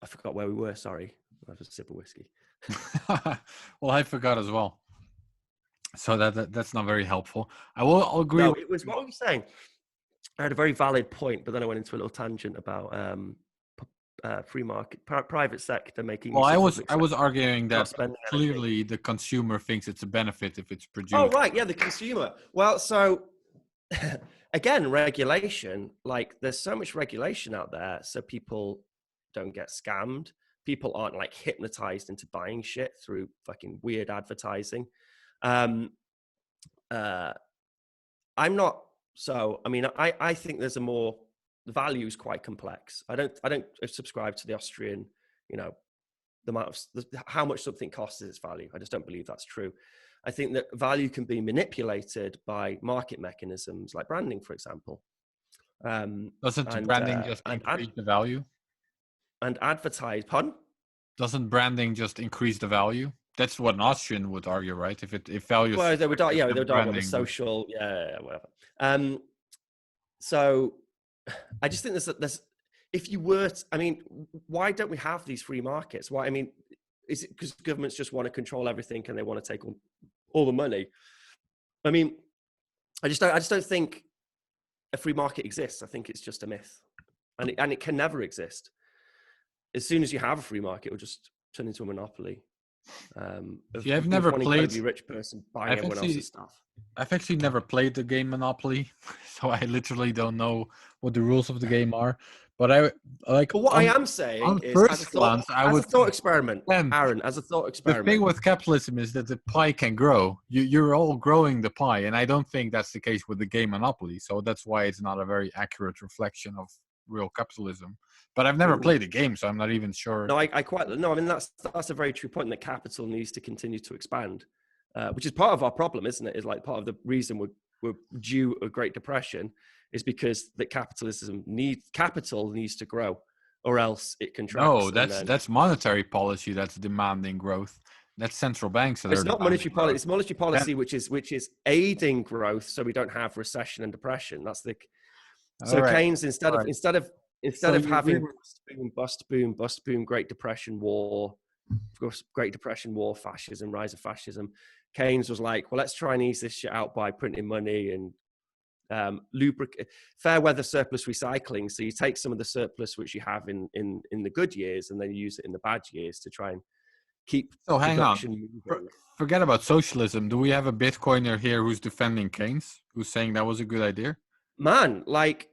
forgot where we were. Sorry, I have a sip of whiskey.
Well, I forgot as well. So that's not very helpful. I'll agree.
No, it was, what were you saying? I had a very valid point, but then I went into a little tangent about free market, private sector making.
Well, I was arguing that clearly the consumer thinks it's a benefit if it's produced.
Oh, right, yeah, the consumer. Well, so again, regulation. Like, there's so much regulation out there, so people don't get scammed. People aren't, like, hypnotized into buying shit through fucking weird advertising. I'm not. So, I mean, I think there's the value is quite complex. I don't subscribe to the Austrian, the amount of how much something costs is its value. I just don't believe that's true. I think that value can be manipulated by market mechanisms like branding, for example.
Doesn't branding just increase the value?
And advertise, pardon?
Doesn't branding just increase the value? That's what an Austrian would argue, right? If values,
Well, they would, yeah, they would argue about the social, whatever. So I just think there's if you were, I mean, why don't we have these free markets? Why? I mean, is it because governments just want to control everything and they want to take all the money? I mean, I just don't think a free market exists. I think it's just a myth, and it can never exist. As soon as you have a free market, it will just turn into a monopoly.
I've never played.
Incredibly rich person buying everyone else's stuff.
I've actually never played the game Monopoly, so I literally don't know what the rules of the game are. But I like.
But what I am saying is,
as a thought
experiment, Aaron, as a thought experiment.
The thing with capitalism is that the pie can grow. You're all growing the pie, and I don't think that's the case with the game Monopoly. So that's why it's not a very accurate reflection of real capitalism. But I've never played the game, so I'm not even sure.
No, I mean, that's a very true point, that capital needs to continue to expand, which is part of our problem, isn't it? Is like part of the reason we're due a Great Depression is because that capital needs to grow, or else it contracts.
No, that's monetary policy that's demanding growth. That's central banks.
It's not monetary policy. It's monetary policy which is aiding growth, so we don't have recession and depression. That's the. So right. Keynes, instead of having bust boom, Great Depression, war, of course, Great Depression, war, fascism, rise of fascism, Keynes was like, well, let's try and ease this shit out by printing money and fair weather surplus recycling. So you take some of the surplus which you have in the good years, and then you use it in the bad years to try and keep
So hang on.
production moving.
Forget about socialism. Do we have a Bitcoiner here who's defending Keynes, who's saying that was a good idea?
Man, like,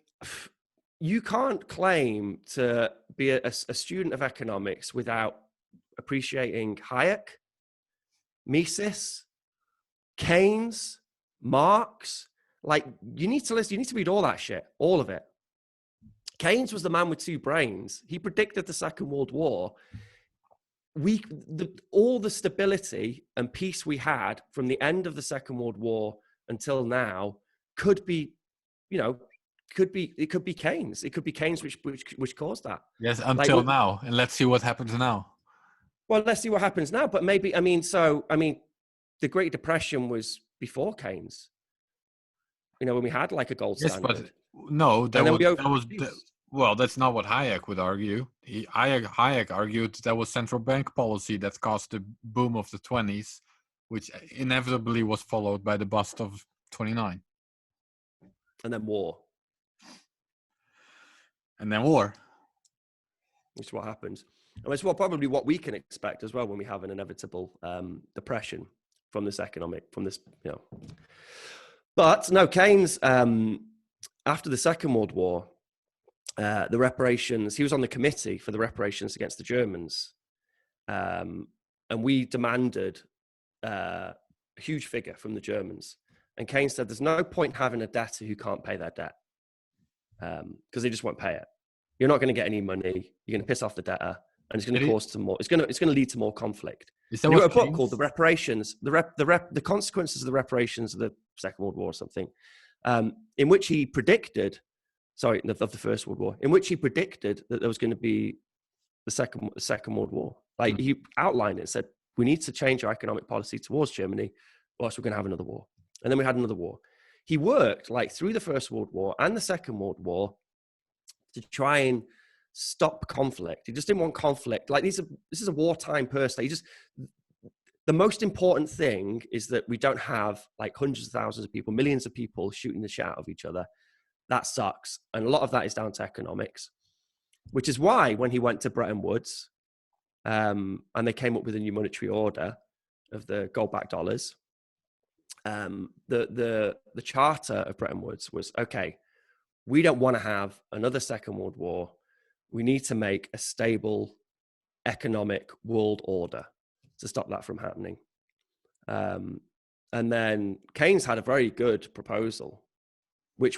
you can't claim to be a student of economics without appreciating Hayek, Mises, Keynes, Marx. Like, you need to listen, you need to read all that shit, all of it. Keynes was the man with two brains. He predicted the Second World War. All the stability and peace we had from the end of the Second World War until now could be, it could be Keynes. It could be Keynes which caused that.
Yes, until now. And let's see what happens now.
Well, let's see what happens now. But maybe, the Great Depression was before Keynes. When we had like a gold standard.
But no, well, that's not what Hayek would argue. Hayek argued that was central bank policy that caused the boom of the 20s, which inevitably was followed by the bust of 29.
And then war. Which is what happens. And it's probably what we can expect as well when we have an inevitable depression from this. But no, Keynes, after the Second World War, the reparations, he was on the committee for the reparations against the Germans. And we demanded a huge figure from the Germans. And Keynes said, there's no point having a debtor who can't pay their debt because they just won't pay it. You're not going to get any money. You're going to piss off the debtor, and it's going to cause some more. It's going to lead to more conflict.
Is
that he wrote a book called The Reparations, the Consequences of the Reparations of the Second World War or something, in which he predicted, of the First World War, in which he predicted that there was going to be the Second World War. Like he outlined it and said, we need to change our economic policy towards Germany, or else we're going to have another war. And then we had another war. He worked like through the First World War and the Second World War to try and stop conflict. He just didn't want conflict. Like this is a wartime person. The most important thing is that we don't have like hundreds of thousands of people, millions of people shooting the shit out of each other. That sucks. And a lot of that is down to economics, which is why when he went to Bretton Woods and they came up with a new monetary order of the gold-backed dollars, the charter of Bretton Woods was, okay, we don't want to have another Second World War. We need to make a stable economic world order to stop that from happening. And then Keynes had a very good proposal, which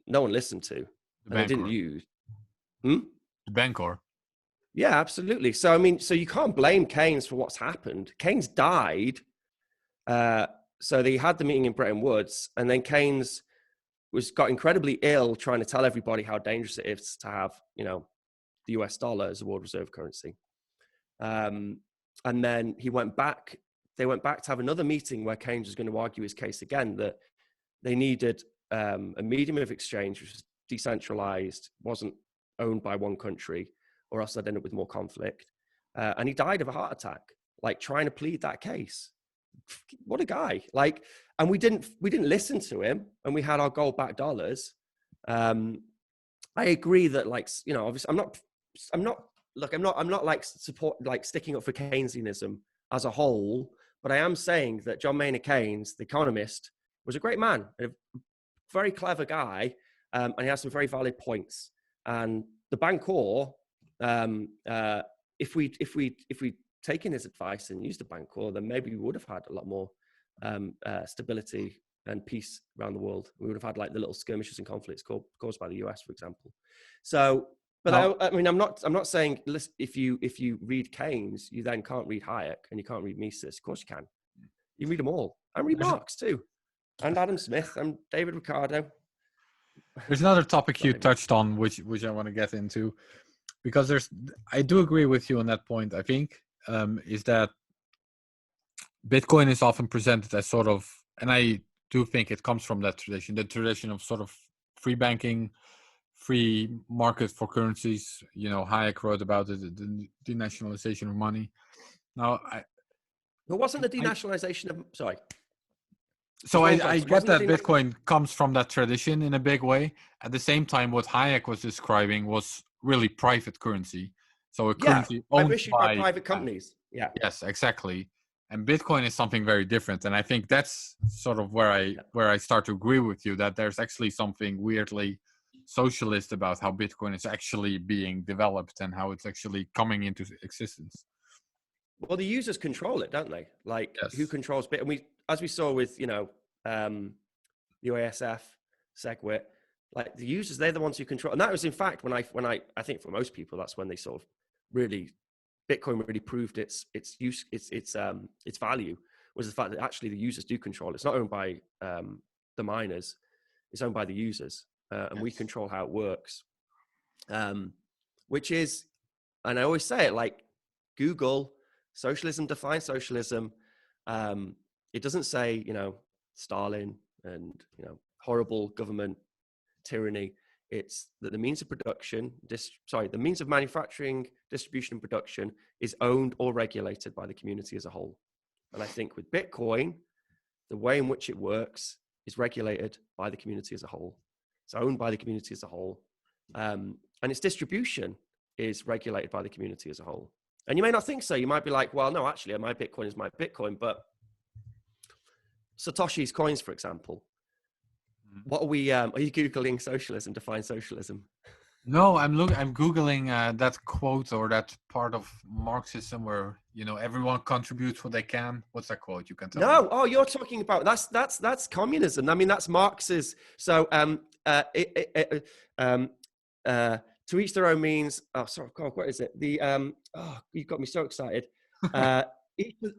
no one listened to, and they didn't use.
The Bancor.
Yeah, absolutely. So, you can't blame Keynes for what's happened. Keynes died. So they had the meeting in Bretton Woods, and then Keynes got incredibly ill trying to tell everybody how dangerous it is to have, the US dollar as a world reserve currency. And then they went back to have another meeting where Keynes was going to argue his case again, that they needed a medium of exchange which was decentralized, wasn't owned by one country, or else they'd end up with more conflict. And he died of a heart attack, like trying to plead that case. What a guy. And we didn't listen to him, and we had our gold-backed dollars. I agree that obviously I'm not like sticking up for Keynesianism as a whole, but I am saying that John Maynard Keynes, the economist, was a great man, a very clever guy, and he has some very valid points. And the Bancor, if we taken his advice and used the Bancor, then maybe we would have had a lot more stability and peace around the world. We would have had like the little skirmishes and conflicts caused by the US, for example. So, but I'm not saying if you read Keynes, you then can't read Hayek and you can't read Mises. Of course you can. You read them all. And read Marx too, and Adam Smith and David Ricardo.
There's another topic you touched on, which I want to get into, because I do agree with you on that point. I think is that Bitcoin is often presented as sort of, and I do think it comes from that tradition, the tradition of sort of free banking, free market for currencies. Hayek wrote about it, the denationalization of money. Now,
it wasn't the denationalization of, sorry.
So I get that Bitcoin comes from that tradition in a big way. At the same time, what Hayek was describing was really private currency. So a currency owned
issued by private companies. Yeah.
Yes, exactly. And Bitcoin is something very different. And I think that's sort of where I start to agree with you, that there's actually something weirdly socialist about how Bitcoin is actually being developed and how it's actually coming into existence.
Well, the users control it, don't they? Like, who
Yes.
controls Bit? And as we saw with, UASF, SegWit, like the users, they're the ones who control. And that was, in fact, when I think for most people, that's when they sort of really, Bitcoin really proved its use, its value, was the fact that actually the users do control it. It's not owned by the miners; it's owned by the users, and we
Yes.
control how it works. Which is, and I always say it, like Google, socialism defines socialism. It doesn't say, Stalin and, horrible government tyranny. It's that the means of production, the means of manufacturing, distribution, and production is owned or regulated by the community as a whole. And I think with Bitcoin, the way in which it works is regulated by the community as a whole. It's owned by the community as a whole. And its distribution is regulated by the community as a whole. And you may not think so. You might be like, well, no, actually, my Bitcoin is my Bitcoin. But Satoshi's coins, for example, what are you Googling socialism, define socialism?
No, I'm Googling that quote or that part of Marxism where, everyone contributes what they can. What's that quote? You can tell me.
No, oh, you're talking about that's communism. I mean, that's Marx's. So to each their own means. Oh, sorry, God, what is it? You've got me so excited.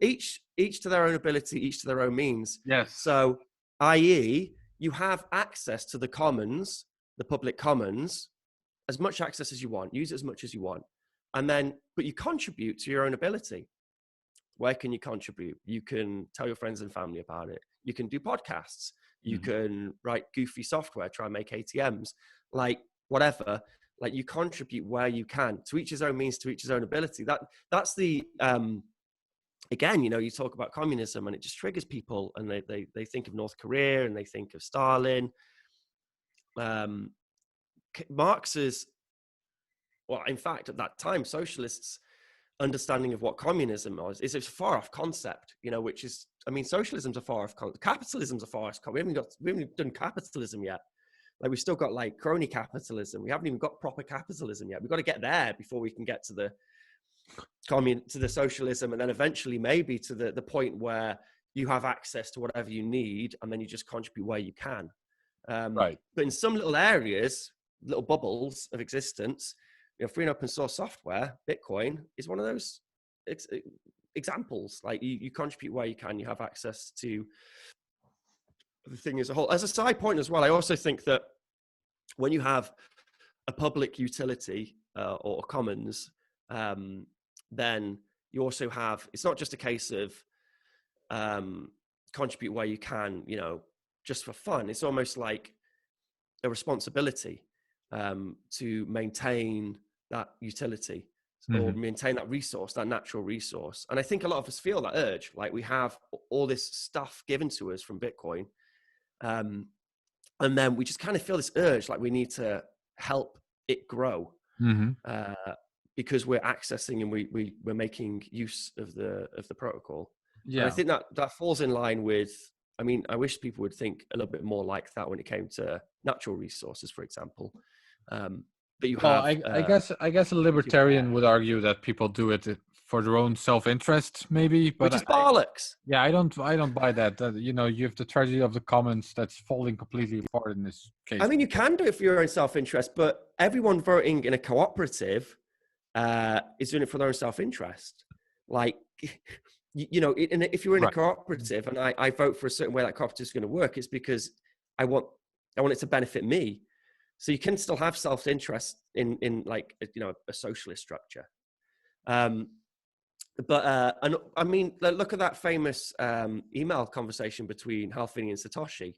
Each to their own ability, each to their own means.
Yes.
So, i.e., you have access to the commons, the public commons, as much access as you want. Use it as much as you want, but you contribute to your own ability. Where can you contribute? You can tell your friends and family about it. You can do podcasts. You can write goofy software, try and make ATMs, like whatever. Like, you contribute where you can, to each his own means, to each his own ability. That's the again, you talk about communism and it just triggers people, and they think of North Korea and they think of Stalin. Marx's, well, in fact, at that time, socialists' understanding of what communism was is a far off concept, which is, I mean, socialism's a far off concept. Capitalism's a far off concept. We haven't done capitalism yet. Like, we've still got like crony capitalism. We haven't even got proper capitalism yet. We've got to get there before we can get to the socialism, and then eventually maybe to the point where you have access to whatever you need, and then you just contribute where you can.
Right.
But in some little areas, little bubbles of existence, free and open source software, Bitcoin is one of those examples. Like, you contribute where you can, you have access to the thing as a whole. As a side point as well, I also think that when you have a public utility or commons, then you also have, it's not just a case of contribute where you can, just for fun. It's almost like a responsibility to maintain that utility or maintain that resource, that natural resource. And I think a lot of us feel that urge, like we have all this stuff given to us from Bitcoin. And then we just kind of feel this urge, like we need to help it grow because we're accessing and we're making use of the protocol. Yeah. And I think that falls in line with, I mean, I wish people would think a little bit more like that when it came to natural resources, for example. But you have,
I guess a libertarian would argue that people do it for their own self-interest, maybe, but
which is bollocks.
I don't buy that. You have the tragedy of the commons that's falling completely apart in this case.
I mean, you can do it for your own self-interest, but everyone voting in a cooperative is doing it for their own self-interest. Like, if you're in a cooperative and I vote for a certain way that cooperative is going to work, it's because I want it to benefit me. So you can still have self-interest in like, a socialist structure. And I mean, look at that famous email conversation between Hal Finney and Satoshi,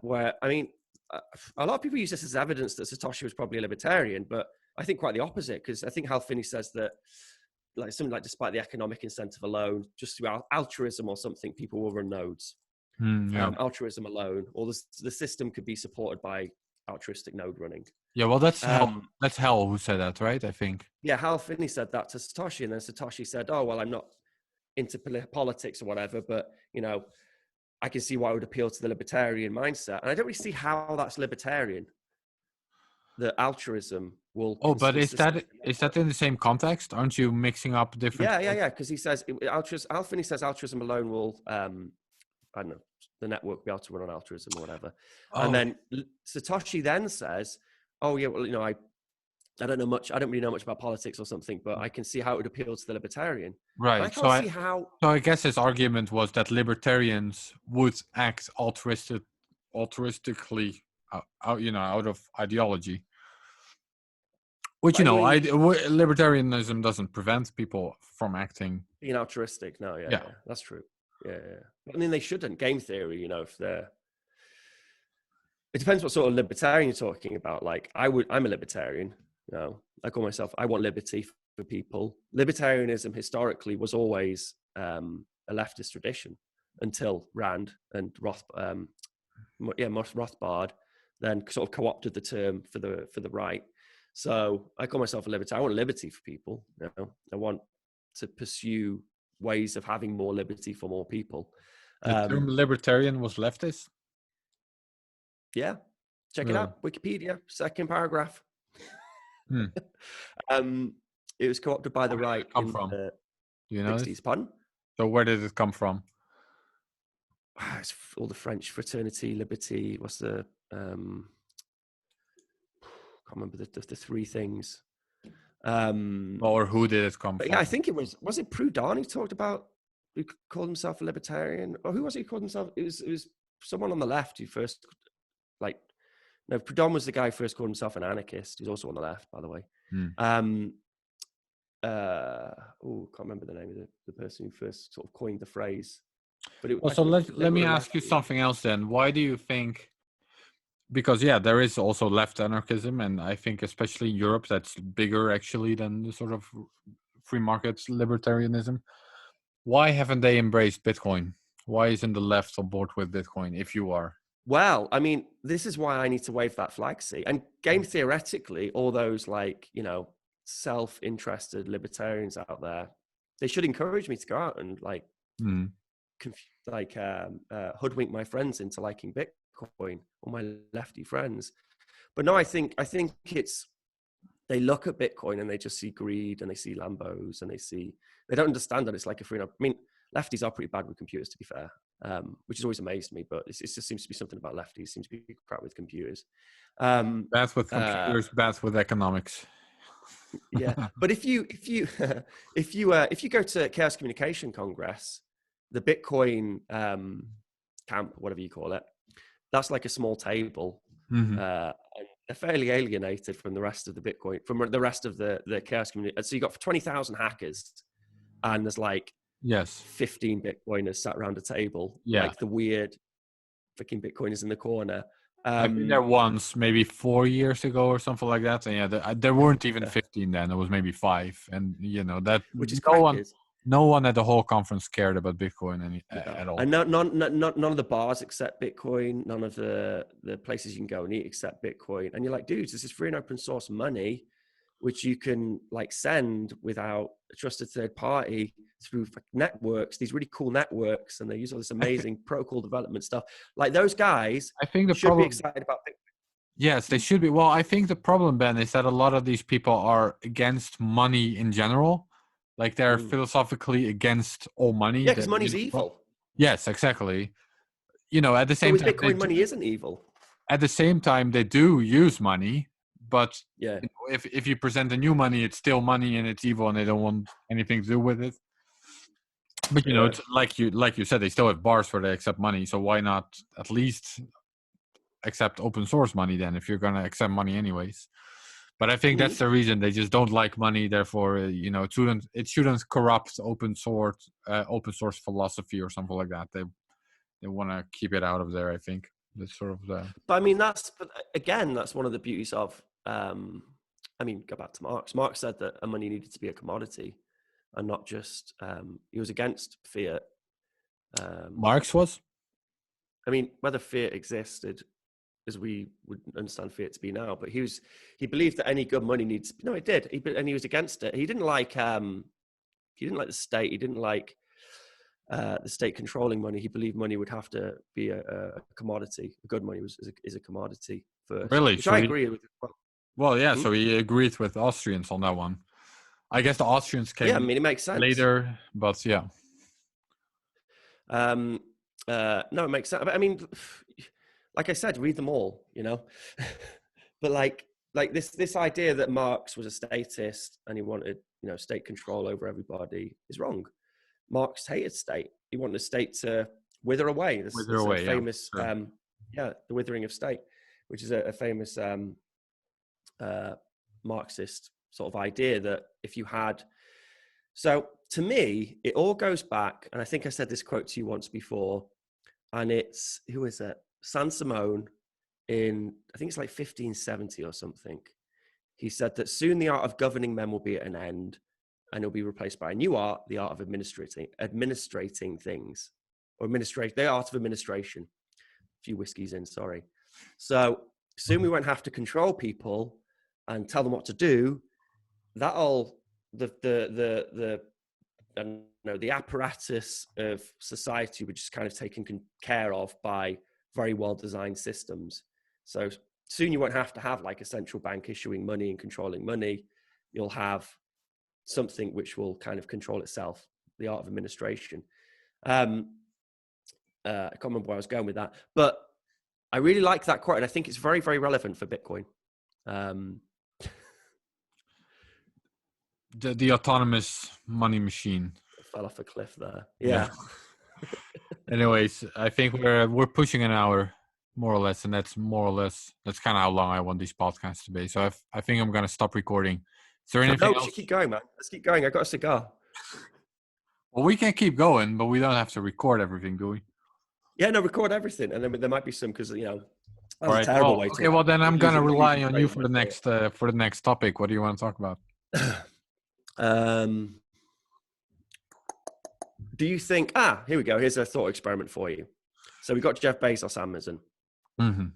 where, I mean, a lot of people use this as evidence that Satoshi was probably a libertarian, but I think quite the opposite, because I think Hal Finney says that, like, something like, despite the economic incentive alone, just through altruism or something, people will run nodes. Altruism alone, or the system could be supported by altruistic node running.
Yeah, well, that's Hell.
Um,
That's Hell who said that, right? I think.
yeah, Hal Finney said that to Satoshi, and then Satoshi said, "Oh well, I'm not into politics or whatever, but I can see why it would appeal to the libertarian mindset." And I don't really see how that's libertarian. That altruism will
Oh, but is
sustain
that
the
is that
network.
in the same context? Aren't you mixing up different?
Yeah. Because he says altruism. Al Finney says altruism alone will, I don't know, the network be able to run on altruism or whatever. And
Oh,
then Satoshi then says, "Oh yeah, well, I don't know much. I don't really know much about politics or something, but I can see how it would appeal to the libertarian." But I
right.
can't see how.
So I guess his argument was that libertarians would act altruistically, out of ideology. Which
I mean,
libertarianism doesn't prevent people from acting.
being altruistic. No,
Yeah,
yeah, that's true. Yeah. I mean, they shouldn't. Game theory, if they're. It depends what sort of libertarian you're talking about. Like, I'm a libertarian. I call myself. I want liberty for people. Libertarianism historically was always a leftist tradition until Rand and Rothbard then sort of co-opted the term for the right. So I call myself a libertarian. I want liberty for people. I want to pursue ways of having more liberty for more people.
the term libertarian was leftist.
Yeah, check it
Really?
out. Wikipedia, second paragraph.
Hmm.
It was co-opted by the
Where did
right
it come
in
from?
the
Do you know this?
60s. Pardon?
So where did it come from?
It's all the French fraternity, liberty. What's the can't remember the three things.
Or who did it come
But
from?
yeah, I think it was it Proudhon who talked about, who called himself a libertarian, or who was he called himself? It was someone on the left who first, like, no, Proudhon was the guy who first called himself an anarchist. He's also on the left, by the way.
Hmm.
Can't remember the name of the person who first sort of coined the phrase. But
Well, so let me ask you something else then. Why do you think? Because there is also left anarchism, and I think especially in Europe that's bigger actually than the sort of free market libertarianism. Why haven't they embraced Bitcoin? Why isn't the left on board with Bitcoin? If you are,
Well, I mean, this is why I need to wave that flag. See, and game theoretically, all those self-interested libertarians out there, they should encourage me to go out and hoodwink my friends into liking Bitcoin, or my lefty friends. But no, I think it's, they look at Bitcoin and they just see greed, and they see Lambos, and they don't understand that it's like a free. I mean, lefties are pretty bad with computers, to be fair, which has always amazed me. But it just seems to be something about lefties. Seems to be crap with computers.
bad with computers, bad with economics.
Yeah, but if you if you go to Chaos Communication Congress, the Bitcoin camp, whatever you call it, that's like a small table.
Mm-hmm.
And they're fairly alienated from the rest of the Bitcoin, from the rest of the Chaos community. So you got 20,000 hackers, and there's like 15 Bitcoiners sat around a table, like the weird freaking Bitcoiners in the corner.
I've been there once, maybe 4 years ago or something like that. And there weren't even 15 then. It was maybe 5. And that
which is
no one at the whole conference cared about Bitcoin at all.
And none of the bars accept Bitcoin. None of the places you can go and eat accept Bitcoin. And you're like, dudes, this is free and open source money, which you can send without a trusted third party through networks, these really cool networks, and they use all this amazing protocol development stuff. Like, those guys,
I think
should be excited about Bitcoin.
Yes, they should be. Well, I think the problem, Ben, is that a lot of these people are against money in general. Like, they're philosophically against all money.
Yeah, because money's evil.
Yes, exactly. At the same time,
Bitcoin money isn't evil.
At the same time, they do use money, but
yeah,
if you present a new money, it's still money and it's evil, and they don't want anything to do with it. But it's like you said, they still have bars where they accept money. So why not at least accept open source money then, if you're going to accept money anyways? But I think that's the reason. They just don't like money. Therefore, it shouldn't corrupt open source philosophy or something like that. They want to keep it out of there. I think that's sort of the.
But I mean, that's one of the beauties of. I mean, go back to Marx. Marx said that money needed to be a commodity, and not just. He was against fiat.
Marx was.
I mean, whether fiat existed as we would understand fiat to be now. But he believed that any good money needs. No, it did. And he was against it. He didn't like the state. He didn't like the state controlling money. He believed money would have to be a commodity. Good money is a commodity first.
Really?
Which
So
I agree with.
well, yeah.
Hmm?
So he agreed with Austrians on that one. I guess the Austrians came
Yeah, I mean, it makes sense.
later, but yeah.
No, it makes sense. But I mean, like I said, read them all, you know. But like this idea that Marx was a statist and he wanted, you know, state control over everybody is wrong. Marx hated state. He wanted the state to wither away. There's a famous,
yeah, sure.
the withering of state, which is a famous Marxist sort of idea that if you had. So to me, it all goes back, and I think I said this quote to you once before, and it's, who is it? Saint-Simon in, I think it's like 1570 or something. He said that soon the art of governing men will be at an end, and it'll be replaced by a new art, the art of administrating things, or the art of administration. A few whiskeys in, sorry. So soon we won't have to control people and tell them what to do. That'll the apparatus of society, which is kind of taken care of by very well-designed systems. So soon you won't have to have like a central bank issuing money and controlling money. You'll have something which will kind of control itself, the art of administration. I can't remember where I was going with that, but I really like that quote, and I think it's very, very relevant for Bitcoin.
The autonomous money machine.
Fell off a cliff there. Yeah.
Anyways, I think we're pushing an hour, more or less, and that's kind of how long I want these podcasts to be. So I think I'm gonna stop recording. Is there anything else?
No, keep going, man. Let's keep going. I got a cigar.
Well, we can keep going, but we don't have to record everything, do we?
Yeah, no, record everything, and then there might be some, because, you know, that's
All right.
a terrible way to.
Okay, well then I'm gonna rely on you for the next topic. What do you want to talk about?
Do you think? Here we go. Here's a thought experiment for you. So we got Jeff Bezos, Amazon.
Mm-hmm.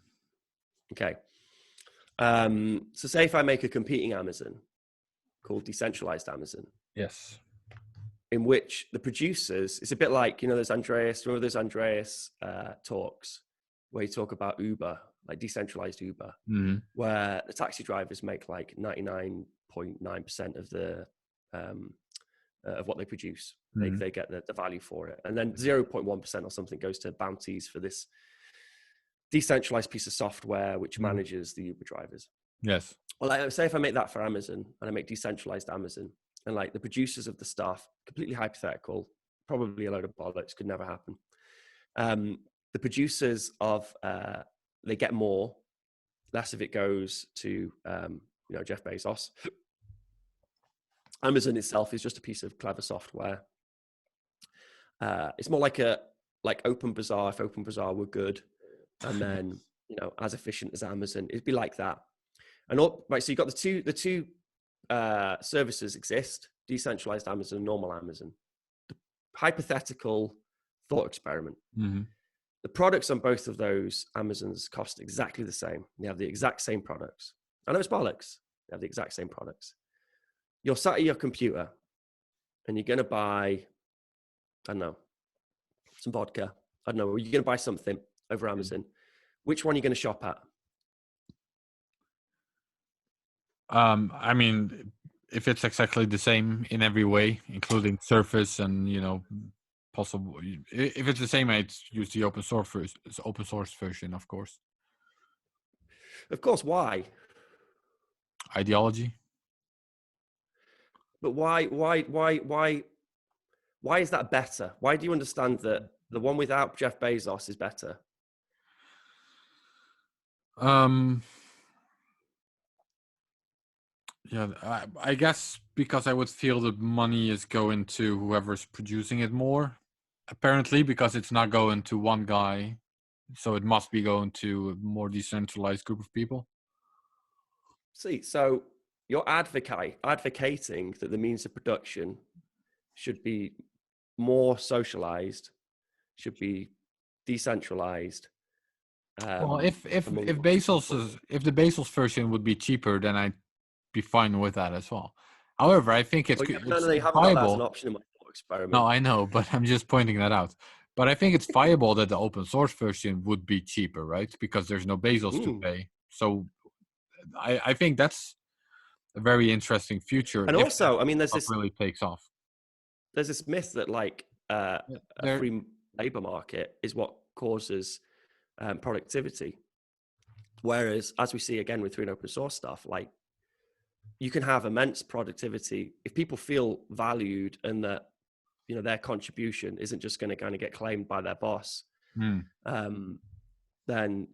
Okay. So say if I make a competing Amazon called decentralized Amazon.
Yes.
In which the producers, it's a bit like, you know, remember those Andreas talks where you talk about Uber, like decentralized Uber,
mm-hmm.
where the taxi drivers make like 99.9% of the of what they produce. Mm-hmm. They get the value for it. And then 0.1% or something goes to bounties for this decentralized piece of software which manages the Uber drivers.
Yes.
Well, like, say if I make that for Amazon and I make decentralized Amazon, and like the producers of the stuff, completely hypothetical, probably a load of bollocks, could never happen. The producers of, they get more, less of it goes to, Jeff Bezos. Amazon itself is just a piece of clever software. It's more like OpenBazaar, if OpenBazaar were good, and then, as efficient as Amazon, it'd be like that. And right, so you've got the two services exist: decentralized Amazon and normal Amazon. The hypothetical thought experiment. Mm-hmm. The products on both of those Amazons cost exactly the same. They have the exact same products. I know it's bollocks. They have the exact same products. You're sat at your computer and you're going to buy, I don't know, some vodka. I don't know. You're going to buy something over Amazon. Which one are you going to shop at?
I mean, if it's exactly the same in every way, including surface and, possible, if it's the same, I'd use the open source version, of course.
Of course. Why?
Ideology.
But why is that better? Why do you understand that the one without Jeff Bezos is better?
Yeah, I guess because I would feel the money is going to whoever's producing it more, apparently, because it's not going to one guy. So it must be going to a more decentralized group of people.
See, so you're advocating that the means of production should be more socialized, should be decentralized,
Well, if
among
if
lots of people.
If the Bezos version would be cheaper, then I'd be fine with that as well. However, I think
Well, no,
it's
no, you haven't got that as an
viable.
option in my thought
No,
experiment.
I know, but I'm just pointing that out. But I think it's viable that the open source version would be cheaper, right? Because there's no Bezos to
Mm.
pay. So I think that's a very interesting future
And
if that
also, I mean,
stuff really takes off.
there's this myth that like
Yeah,
a free labor market is what causes productivity. Whereas, as we see again with free and open source stuff, like you can have immense productivity if people feel valued and that their contribution isn't just going to kind of get claimed by their boss.
mm,
Then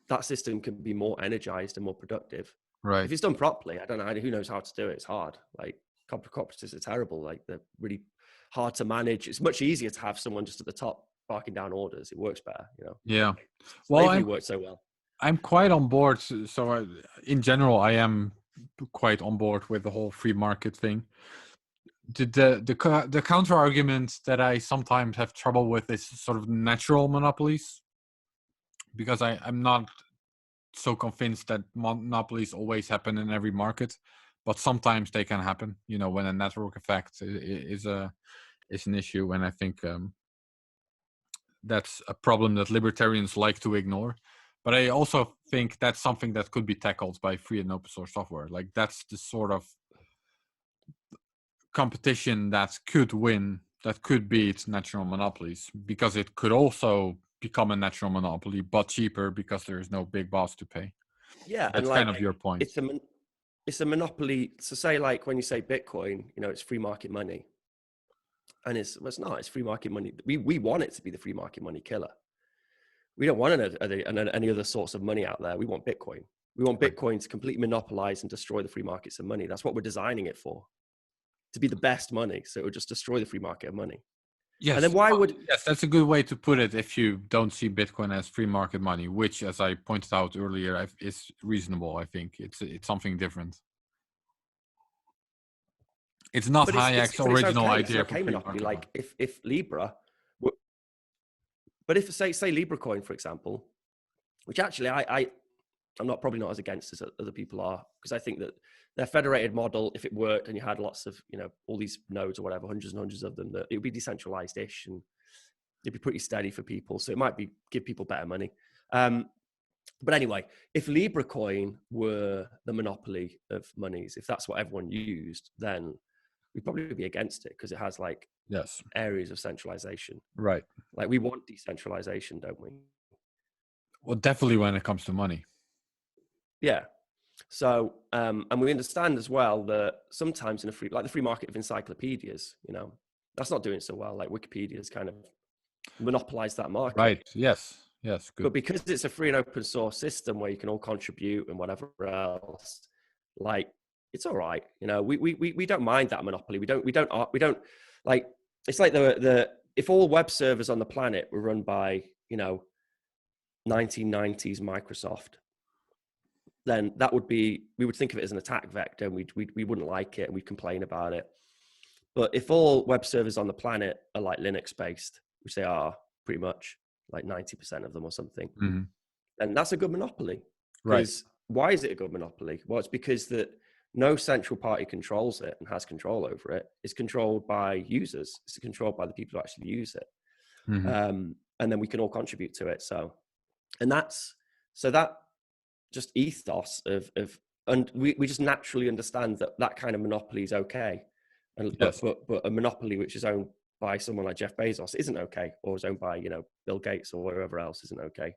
that system can be more energized and more productive
right.
if it's done properly. I don't know who knows how to do it. It's hard. Like cooperatives are terrible. Like they're really hard to manage. It's much easier to have someone just at the top barking down orders. It works better.
Yeah. Well,
Slavery worked so well.
I'm quite on board. So in general, I am quite on board with the whole free market thing. The counter argument that I sometimes have trouble with is sort of natural monopolies, because I'm not so convinced that monopolies always happen in every market, but sometimes they can happen. When a network effect is an issue, and I think that's a problem that libertarians like to ignore. But I also think that's something that could be tackled by free and open source software. Like that's the sort of competition that could beat natural monopolies, because it could also become a natural monopoly, but cheaper because there is no big boss to pay.
Yeah, and
That's kind
like
of your point.
it's a monopoly. So say like when you say Bitcoin, it's free market money, and it's not. It's free market money. We want it to be the free market money killer. We don't want any other sorts of money out there. We want Bitcoin. We want
Right.
Bitcoin to completely monopolize and destroy the free markets of money. That's what we're designing it for, to be the best money. So it would just destroy the free market of money. And then
Yes.
why would
Yes, that's a good way to put it. If you don't see Bitcoin as free market money, which, as I pointed out earlier, is reasonable. I think it's something different. It's not
but
Hayek's
but
original
it's an
idea for
okay
free
monopoly.
market money.
Like if Libra, but if say Libra coin, for example, which actually I'm probably not as against as other people are, because I think that their federated model, if it worked and you had lots of all these nodes or whatever, hundreds and hundreds of them, that it would be decentralized-ish and it'd be pretty steady for people. So it might give people better money. But anyway, if Libra coin were the monopoly of monies, if that's what everyone used, then we'd probably be against it, because it has like
Yes.
areas of centralization.
Right.
Like we want decentralization, don't we?
Well, definitely when it comes to money.
Yeah. So, and we understand as well that sometimes in the free market of encyclopedias, that's not doing so well. Like Wikipedia's kind of monopolized that market.
Right. Yes. Yes. Good.
But because it's a free and open source system where you can all contribute and whatever else, like it's all right. We don't mind that monopoly. We don't like, it's like if all web servers on the planet were run by, 1990s Microsoft, then we would think of it as an attack vector, and we wouldn't like it and we'd complain about it. But if all web servers on the planet are like Linux based, which they are pretty much, like 90% of them or something,
Mm-hmm.
then that's a good monopoly.
Right.
Because why is it a good monopoly? Well, it's because that no central party controls it and has control over it. It's controlled by users. It's controlled by the people who actually use it.
Mm-hmm.
And then we can all contribute to it. So that just ethos and we just naturally understand that kind of monopoly is okay. And
Yes.
but a monopoly which is owned by someone like Jeff Bezos isn't okay, or is owned by Bill Gates or whoever else isn't okay.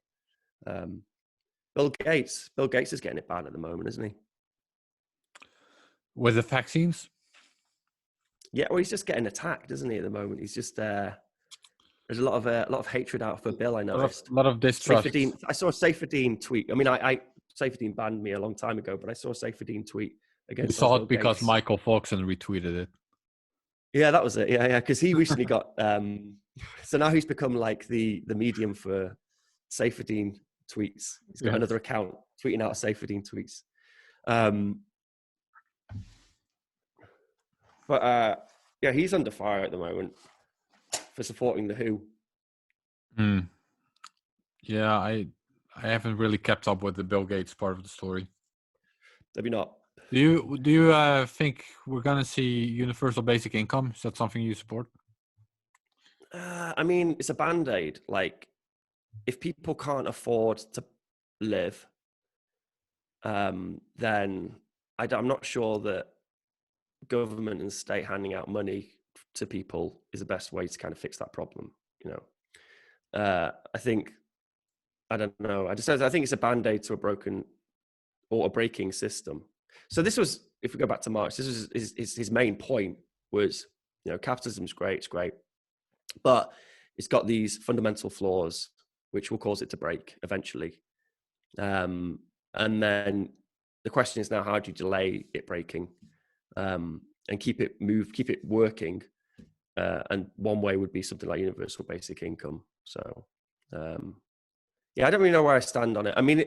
Bill Gates is getting it bad at the moment, isn't he?
With the vaccines?
Yeah, well, he's just getting attacked, isn't he? At the moment, he's just there's a lot of hatred out for Bill. I noticed
A lot of distrust.
I saw a Saifedean tweet. I mean, I Saifedean banned me a long time ago, but I saw a Saifedean tweet
You
against
saw
Bill
it because
Gates.
Michael Faulkson retweeted it.
Yeah, that was it. Yeah, because he recently got so now he's become like the medium for Saifedean tweets. He's got another account tweeting out Saifedean tweets. But yeah, he's under fire at the moment for supporting the WHO.
Yeah, I haven't really kept up with the Bill Gates part of the story.
Maybe not.
Do you think we're gonna see universal basic income? Is that something you support?
I mean, it's a band-aid. Like, if people can't afford to live, then I'm not sure that government and state handing out money to people is the best way to kind of fix that problem. You know, I think, I don't know. I think it's a band-aid to a broken or a breaking system. So this was, if we go back to Marx, this was his main point was, you know, capitalism's great, it's great, but it's got these fundamental flaws which will cause it to break eventually. And then the question is now, how do you delay it breaking, and keep it working? And one way would be something like universal basic income. So, yeah, I don't really know where I stand on it. I mean,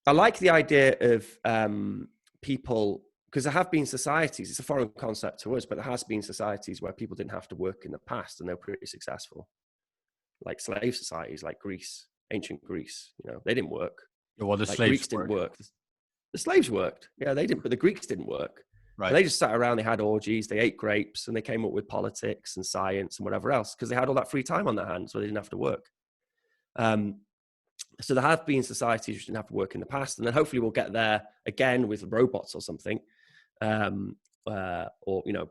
I like the idea of people, because there have been societies, it's a foreign concept to us, but there has been societies where people didn't have to work in the past and they were pretty successful. Like slave societies, like Greece, ancient Greece, you know, they didn't work.
Yeah, well, the
Like
slaves
Greeks didn't work. The slaves worked. Yeah, they didn't, but the Greeks didn't work.
right?
And they just sat around, they had orgies, they ate grapes, and they came up with politics and science and whatever else, because they had all that free time on their hands, so they didn't have to work. So there have been societies which didn't have to work in the past, and then hopefully we'll get there again with robots or something, or, you know,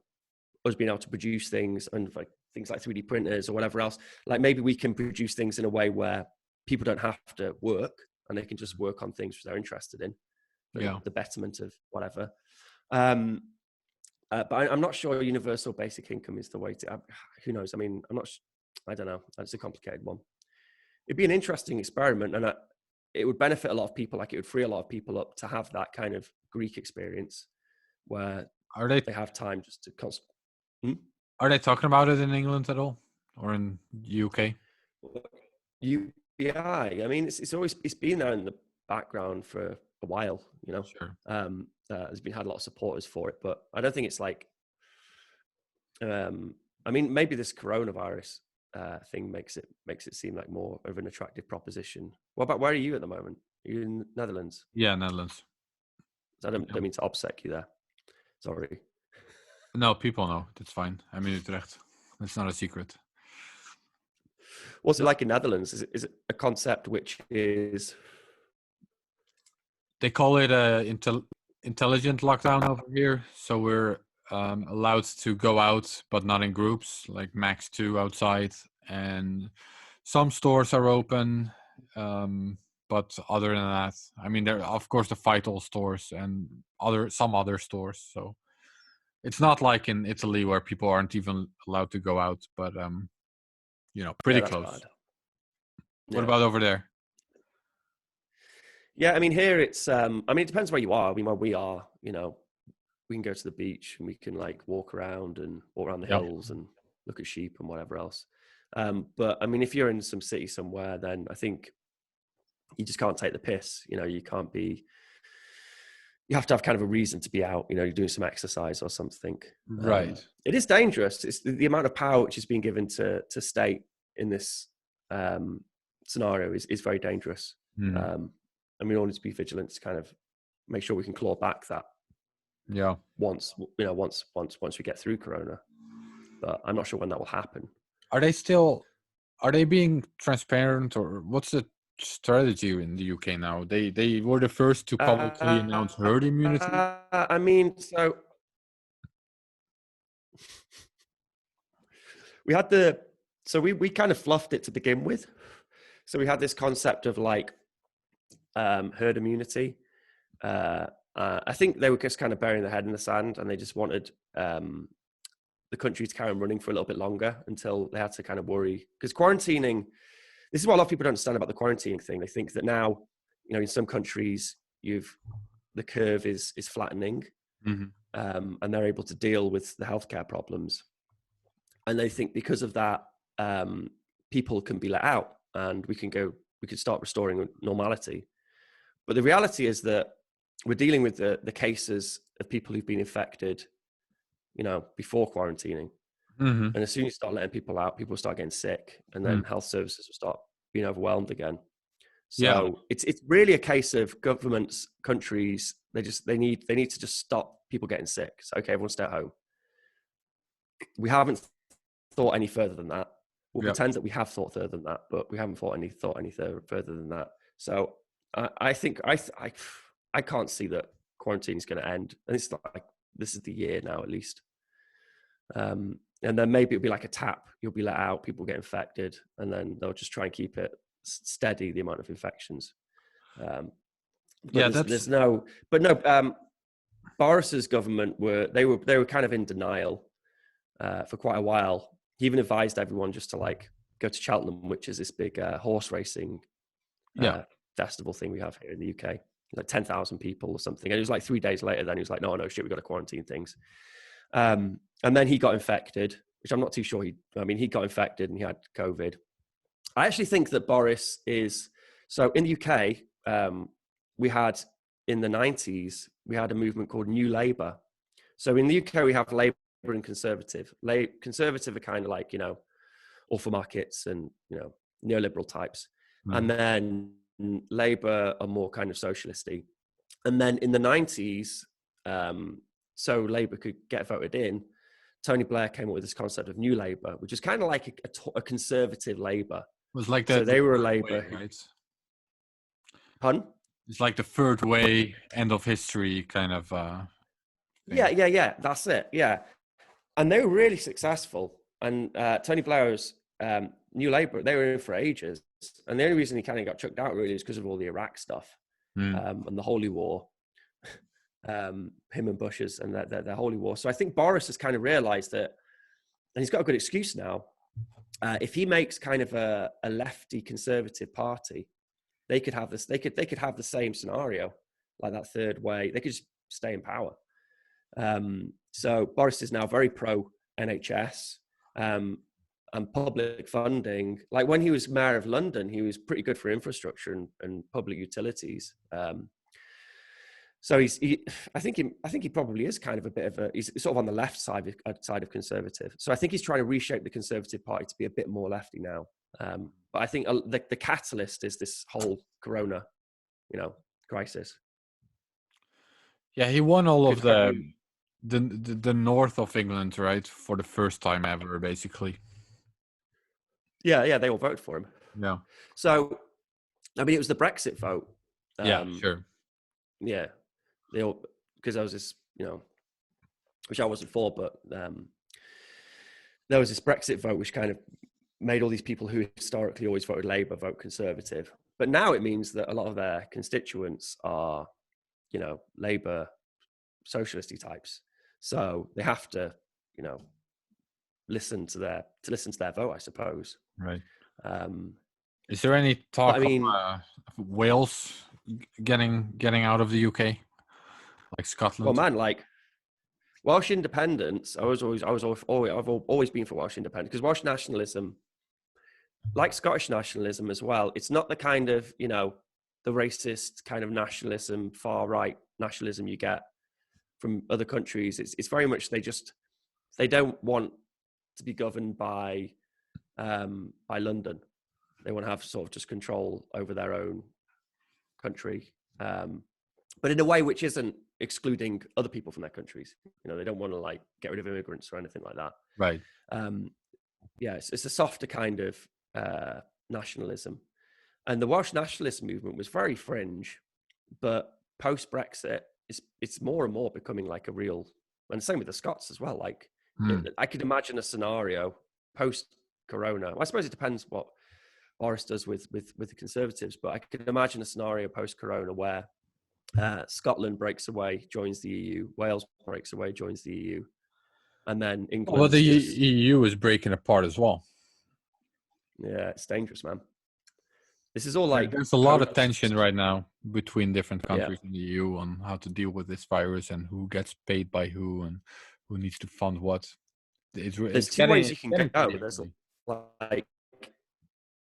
us being able to produce things, and like things like 3D printers or whatever else. Like maybe we can produce things in a way where people don't have to work and they can just work on things which they're interested in for the betterment of whatever. But I'm not sure universal basic income is the way to. Who knows? I mean, I don't know. That's a complicated one. It'd be an interesting experiment, and it would benefit a lot of people. Like, it would free a lot of people up to have that kind of Greek experience where they have time just to
Are they talking about it in England at all, or in UK?
UBI. I mean, it's been there in the background for a while. You know,
Sure.
There's been had a lot of supporters for it, but I don't think it's like. I mean, maybe this coronavirus thing makes it seem like more of an attractive proposition. What about, where are you at the moment? Are you in Netherlands?
Yeah, Netherlands.
I don't mean to obsec you there. Sorry.
No, people know. That's fine. I'm in Utrecht. It's not a secret.
What's it like in Netherlands? Is it a concept which is?
They call it a intelligent lockdown over here. So we're allowed to go out, but not in groups, like max 2 outside. And some stores are open. But other than that, I mean, there of course the Vital stores and some other stores. So it's not like in Italy where people aren't even allowed to go out, but you know, pretty close. What about over there?
Yeah, I mean, here it's. I mean, it depends where you are. I mean, where we are, you know, we can go to the beach and we can like walk around the hills and look at sheep and whatever else. But I mean, if you're in some city somewhere, then I think you just can't take the piss. You know, you can't be. You have to have kind of a reason to be out. You know, you're doing some exercise or something.
Right.
It is dangerous. It's the amount of power which is being given to state in this scenario is very dangerous. And we all need to be vigilant to kind of make sure we can claw back that.
Yeah.
Once we get through Corona, but I'm not sure when that will happen.
Are they being transparent, or what's the strategy in the UK now? They were the first to publicly announce herd immunity.
I mean, so we had we kind of fluffed it to begin with. So we had this concept of like herd immunity. I think they were just kind of burying their head in the sand, and they just wanted the country to carry on running for a little bit longer until they had to kind of worry. Because quarantining, this is what a lot of people don't understand about the quarantining thing. They think that now, you know, in some countries, the curve is flattening, and they're able to deal with the healthcare problems. And they think because of that, people can be let out and we could start restoring normality. But the reality is that we're dealing with the cases of people who've been infected, you know, before quarantining. And as soon as you start letting people out, people will start getting sick, and then health services will start being overwhelmed again.
Yeah.
So it's really a case of governments, countries, they need to just stop people getting sick. So okay, everyone stay at home. We haven't thought any further than that. We'll pretend that we have thought further than that, but we haven't thought any further than that. So I think I can't see that quarantine is going to end, and it's like this is the year now at least. And then maybe it'll be like a tap. You'll be let out, people get infected, and then they'll just try and keep it steady, the amount of infections. But there's no. Boris's government were kind of in denial for quite a while. He even advised everyone just to like go to Cheltenham, which is this big horse racing festival thing we have here in the UK, like 10,000 people or something. And it was like 3 days later, then he was like, no shit, we got to quarantine things. And then he got infected, which I'm not too sure he got infected and he had COVID. I actually think that Boris is, so in the UK, we had in the 90s, we had a movement called New Labour. So in the UK, we have Labour and Conservative. Conservative are kind of like, awful markets and, neoliberal types. And then Labour are more kind of socialisty. And then in the 90s, so Labour could get voted in, Tony Blair came up with this concept of New Labour, which is kind of like a conservative Labour.
It was like that.
So they were a Labour.
Right?
Pardon?
It's like the third way, end of history kind of thing.
Yeah. That's it. Yeah. And they were really successful. And Tony Blair's New Labour, they were in for ages. And the only reason he kind of got chucked out really is because of all the Iraq stuff and the Holy War. Him and Bush's and their Holy War. So I think Boris has kind of realized that, and he's got a good excuse now. If he makes kind of a lefty conservative party, they could have this. They could have the same scenario, like that third way. They could just stay in power. So Boris is now very pro NHS and public funding. Like when he was mayor of London, he was pretty good for infrastructure and public utilities. So I think he probably is kind of a bit of he's sort of on the left side of conservative. So I think he's trying to reshape the Conservative Party to be a bit more lefty now. But I think the catalyst is this whole Corona, crisis.
Yeah, he won all of the north of England, right, for the first time ever, basically.
Yeah, they all voted for him.
Yeah.
So, I mean, it was the Brexit vote.
Yeah, sure.
Yeah, they all, because there was this, which I wasn't for, but there was this Brexit vote which kind of made all these people who historically always voted Labour vote Conservative. But now it means that a lot of their constituents are, Labour socialisty types. So they have to, listen to their vote, I suppose.
Right. Is there any talk of Wales getting out of the UK, like Scotland?
Well, man, like Welsh independence. I've always been for Welsh independence, because Welsh nationalism, like Scottish nationalism as well, it's not the kind of the racist kind of nationalism, far right nationalism you get from other countries. It's very much they don't want to be governed by London. They want to have sort of just control over their own country, but in a way which isn't excluding other people from their countries. They don't want to like get rid of immigrants or anything like that.
Right.
It's a softer kind of nationalism. And the Welsh nationalist movement was very fringe, but post-Brexit, it's more and more becoming like a real, and same with the Scots as well. Like I could imagine a scenario post-Corona. I suppose it depends what Boris does with the Conservatives, but I could imagine a scenario post-Corona where Scotland breaks away, joins the EU, Wales breaks away, joins the EU, and then England.
Well, the EU is breaking apart as well.
Yeah, it's dangerous, man. This is all like
there's a lot of tension right now between different countries in the EU on how to deal with this virus and who gets paid by who and who needs to fund what.
There's two ways you can go. There's like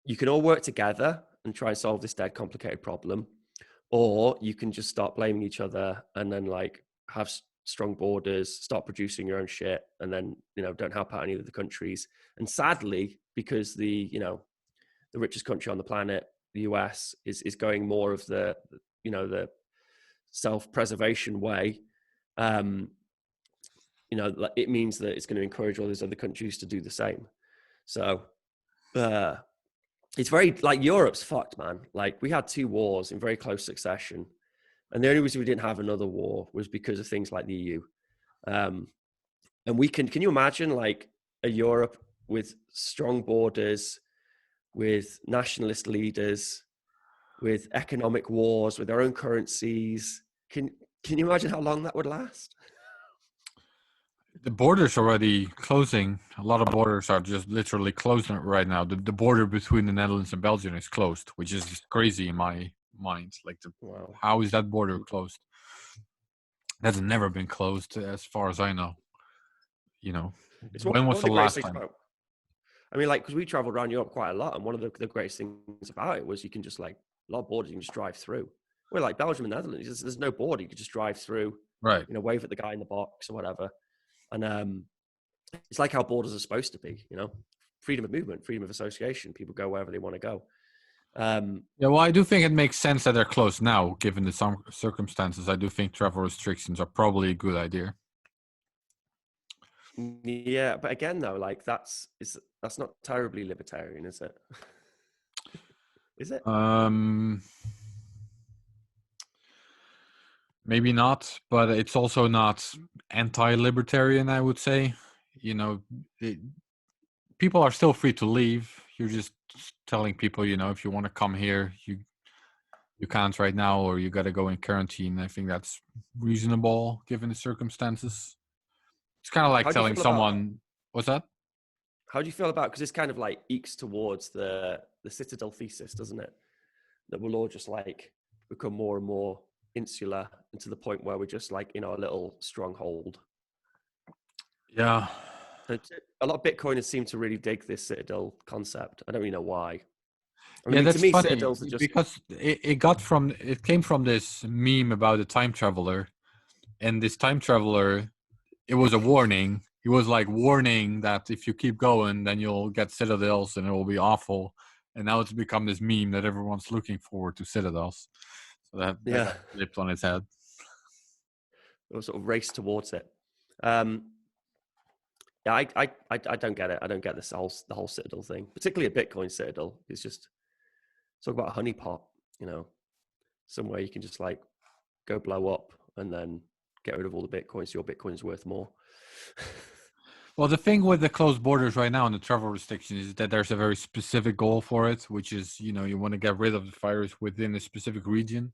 you can all work together and try and solve this dead complicated problem, or you can just start blaming each other and then like have strong borders, start producing your own shit, and then don't help out any of the countries. And sadly, because the richest country on the planet, the US is going more of the the self-preservation way, it means that it's going to encourage all these other countries to do the same. So it's very like Europe's fucked, man. Like we had 2 wars in very close succession, and the only reason we didn't have another war was because of things like the EU. And we can you imagine like a Europe with strong borders, with nationalist leaders, with economic wars, with their own currencies? Can you imagine how long that would last?
The border's already closing. A lot of borders are just literally closed right now. The border between the Netherlands and Belgium is closed, which is crazy in my mind. Like,
Wow.
how is that border closed? That's never been closed, as far as I know.
It's
When
one
was
of
the
the greatest
last
things
time?
about. I mean, like, because we traveled around Europe quite a lot, and one of the greatest things about it was you can just like a lot of borders you can just drive through. We're like Belgium and Netherlands. There's no border. You can just drive through.
Right.
Wave at the guy in the box or whatever. And it's like how borders are supposed to be. Freedom of movement, freedom of association. People go wherever they want to go.
Yeah, well, I do think it makes sense that they're closed now, given the circumstances. I do think travel restrictions are probably a good idea.
Yeah, but again, though, like that's not terribly libertarian, is it? Is it?
Maybe not, but it's also not anti-libertarian, I would say. People are still free to leave. You're just telling people, if you want to come here, you can't right now, or you got to go in quarantine. I think that's reasonable given the circumstances. It's kind of like
How do you
telling
feel about?
someone, what's that?
How do you feel about? Because it's kind of like ekes towards the Citadel thesis, doesn't it? That we'll all just like become more and more insular, and to the point where we're just like in our little stronghold.
Yeah.
A lot of Bitcoiners seem to really dig this Citadel concept. I don't really know why.
Yeah, that's
to me,
funny
Citadels are just
because it came from this meme about a time traveler, and this time traveler, it was a warning. He was like warning that if you keep going, then you'll get citadels and it will be awful. And now it's become this meme that everyone's looking forward to citadels. So that got flipped on its head.
or sort of race towards it. Yeah, I don't get it. I don't get the whole Citadel thing, particularly a Bitcoin Citadel. It's just talk about a honeypot, somewhere you can just like go blow up and then get rid of all the Bitcoins. So your Bitcoin's worth more.
Well, the thing with the closed borders right now and the travel restrictions is that there's a very specific goal for it, which is, you want to get rid of the virus within a specific region.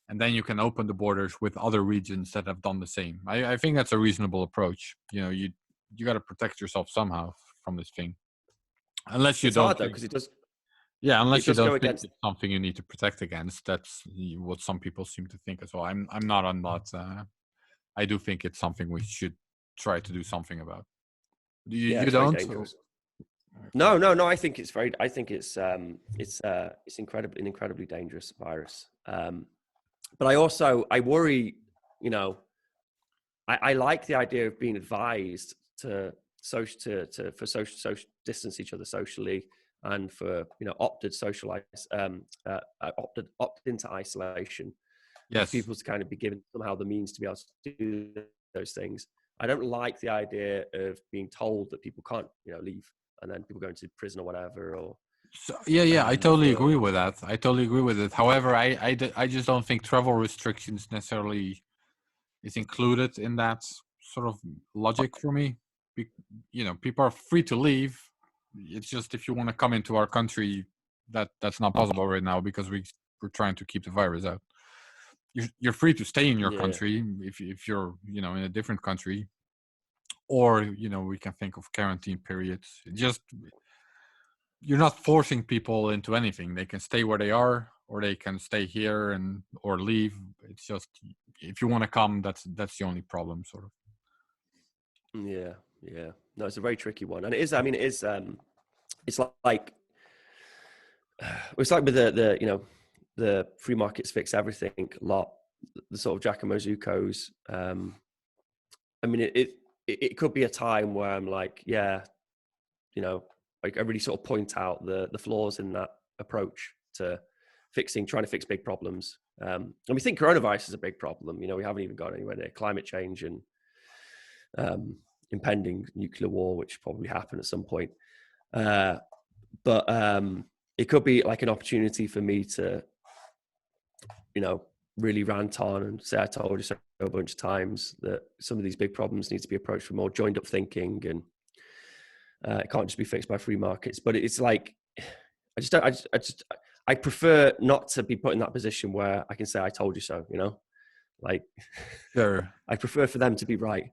And then you can open the borders with other regions that have done the same. I think that's a reasonable approach. You got to protect yourself somehow from this thing, unless you
It's
don't
hard though,
think.
because it does.
Yeah, unless you
Go
don't think
against.
it's something you need to protect against. That's what some people seem to think as well. I'm not on that. I do think it's something we should try to do something about. You
It's very
don't?
dangerous.
Okay.
No. I think it's very. I think it's an incredibly dangerous virus. But I worry. I like the idea of being advised to social distance each other socially, and for opted opt into isolation. And for
Yes.
people to kind of be given somehow the means to be able to do those things. I don't like the idea of being told that people can't leave, and then people go into prison or whatever. Or
So, yeah, I totally agree with that. I totally agree with it. However, I just don't think travel restrictions necessarily is included in that sort of logic for me. People are free to leave. It's just if you want to come into our country, that's not possible right now because we're trying to keep the virus out. You're free to stay in your country if you're in a different country, or we can think of quarantine periods. Just you're not forcing people into anything. They can stay where they are, or they can stay here or leave. It's just if you want to come, that's the only problem, sort of.
Yeah. No, it's a very tricky one, and it is. I mean, it is. It's like it's like with the free markets fix everything lot. The sort of Giacomo Zuccos. I mean, it could be a time where I'm like, like I really sort of point out the flaws in that approach to trying to fix big problems. And we think coronavirus is a big problem. We haven't even got anywhere near climate change and impending nuclear war, which probably happen at some point. But it could be like an opportunity for me to, really rant on and say, I told you so a bunch of times, that some of these big problems need to be approached with more joined up thinking, and it can't just be fixed by free markets. But it's like, I prefer not to be put in that position where I can say, I told you so, like,
Sure.
I prefer for them to be right.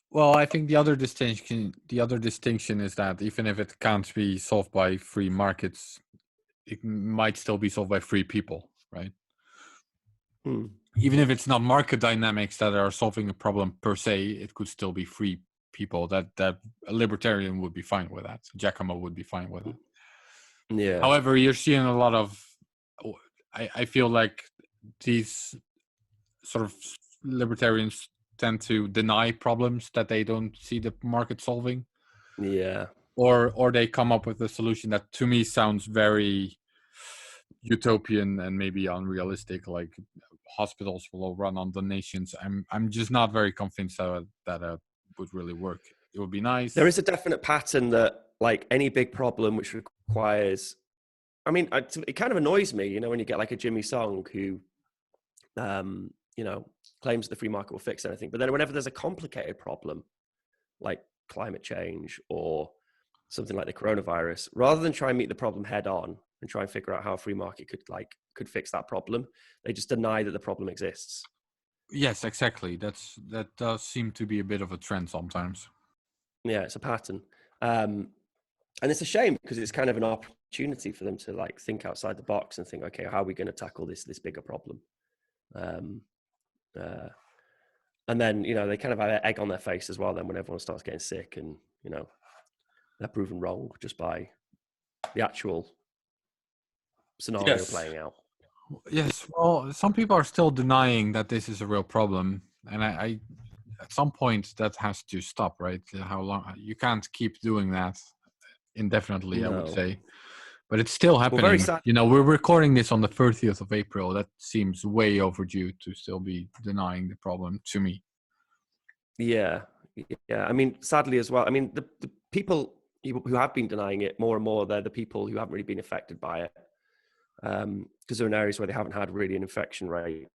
Well, I think the other distinction is that even if it can't be solved by free markets, it might still be solved by free people, right? Even if it's not market dynamics that are solving a problem per se, it could still be free people. That a libertarian would be fine with that. Giacomo would be fine with it.
Yeah.
However, you're seeing a lot of, I feel like these sort of libertarians tend to deny problems that they don't see the market solving.
Yeah.
Or they come up with a solution that to me sounds very utopian and maybe unrealistic, like hospitals will run on donations. I'm just not very convinced that would really work. It would be nice.
There is a definite pattern that, like, any big problem which requires, it kind of annoys me, when you get like a Jimmy Song who, claims the free market will fix anything. But then whenever there's a complicated problem, like climate change or something like the coronavirus, rather than try and meet the problem head on and try and figure out how a free market could fix that problem, they just deny that the problem exists.
Yes, exactly. That does seem to be a bit of a trend sometimes.
Yeah, it's a pattern. And it's a shame, because it's kind of an opportunity for them to like think outside the box and think, okay, how are we going to tackle this bigger problem? And then, they kind of have egg on their face as well then when everyone starts getting sick, and, they're proven wrong just by the actual scenario playing out.
Yes, well, some people are still denying that this is a real problem, and I at some point that has to stop, right? How long you can't keep doing that indefinitely, I would say. But it's still happening.
Well, very sad.
We're recording this on the 30th of April. That seems way overdue to still be denying the problem to me.
Yeah. Sadly as well. The people who have been denying it more and more, they're the people who haven't really been affected by it, because they're in areas where they haven't had really an infection rate.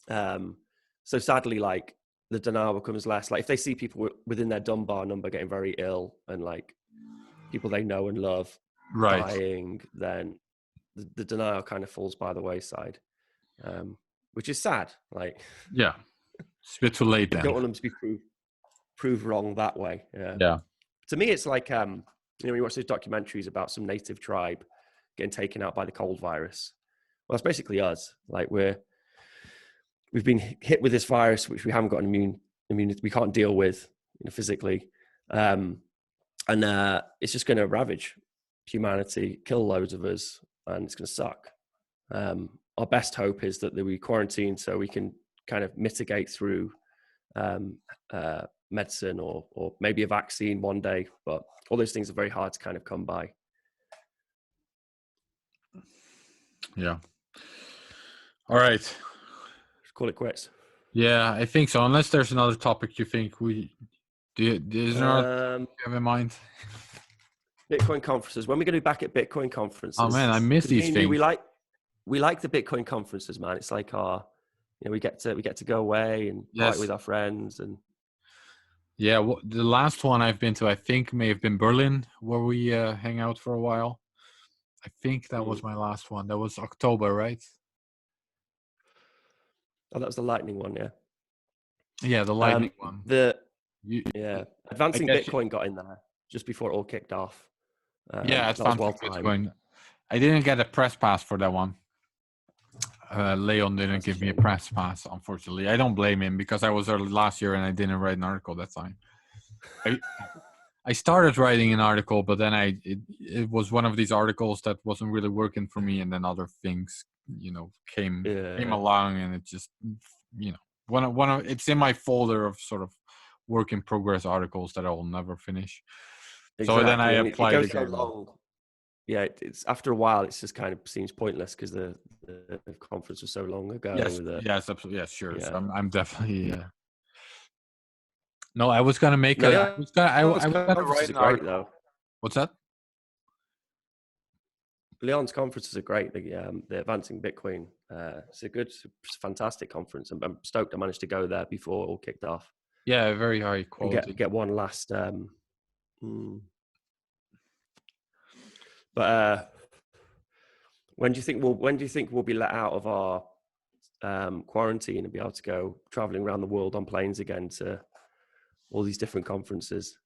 So sadly, like, the denial becomes less. Like, if they see people within their Dunbar number getting very ill, and like people they know and love dying, then the denial kind of falls by the wayside, which is sad. Like,
yeah, it's a bit too late then.
You don't want them to be proved wrong that way.
Yeah.
To me, it's like, when you watch those documentaries about some native tribe getting taken out by the cold virus. Well, it's basically us. Like, we've been hit with this virus, which we haven't got an immunity, we can't deal with, physically. And it's just going to ravage humanity, kill loads of us, and it's going to suck. Our best hope is that we quarantine so we can kind of mitigate through medicine or maybe a vaccine one day. But all those things are very hard to kind of come by.
Yeah. All right.
Just call it quits.
Yeah, I think so. Unless there's another topic you think we do, is there another you have in mind?
Bitcoin conferences. When are we going to be back at Bitcoin conferences?
Oh man, I miss these things.
We like the Bitcoin conferences, man. It's like we get to go away and party with our friends. And
yeah, the last one I've been to, I think, may have been Berlin, where we hang out for a while. I think that was my last one. That was October, right?
Oh, that was the Lightning one, yeah.
Yeah, the Lightning one.
Advancing Bitcoin got in there just before it all kicked off.
Advancing Bitcoin. I didn't get a press pass for that one. Leon didn't give me a press pass, unfortunately. I don't blame him, because I was there last year and I didn't write an article that time. I started writing an article, but then it was one of these articles that wasn't really working for me, and then other things, came along, and it just, it's in my folder of sort of work in progress articles that I will never finish. Exactly. So then I applied again.
yeah, it's after a while, it's just kind of seems pointless because the conference was so long ago.
Yes,
That,
yes, absolutely, yes, sure.
yeah.
So I'm definitely. No, I was gonna make
No,
a. I
the
was gonna.
Lyon's
I was gonna
conferences
write
are
an
great though.
article. What's that?
Lyon's conferences are great. The Advancing Bitcoin. It's a good, fantastic conference. I'm stoked I managed to go there before it all kicked off
Yeah, very high
and
quality.
get one last. But when do you think we'll be let out of our quarantine and be able to go traveling around the world on planes again to all these different conferences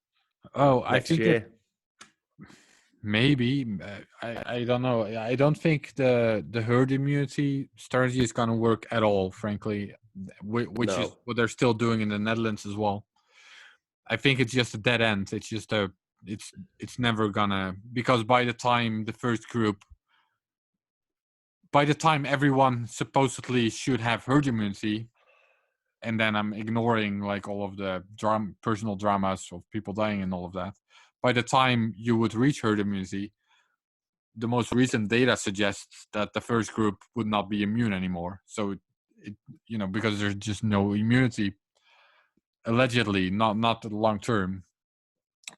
Oh, I
next
think it
year?
maybe. I don't know. I don't think the herd immunity strategy is gonna work at all. Frankly, which is
No.
what they're still doing in the Netherlands as well. I think it's just a dead end. It's just a. It's never gonna, because by the time the first group, by the time everyone supposedly should have herd immunity, and then I'm ignoring like all of the personal dramas of people dying and all of that. By the time you would reach herd immunity, the most recent data suggests that the first group would not be immune anymore. So it because there's just no immunity, allegedly, not long term.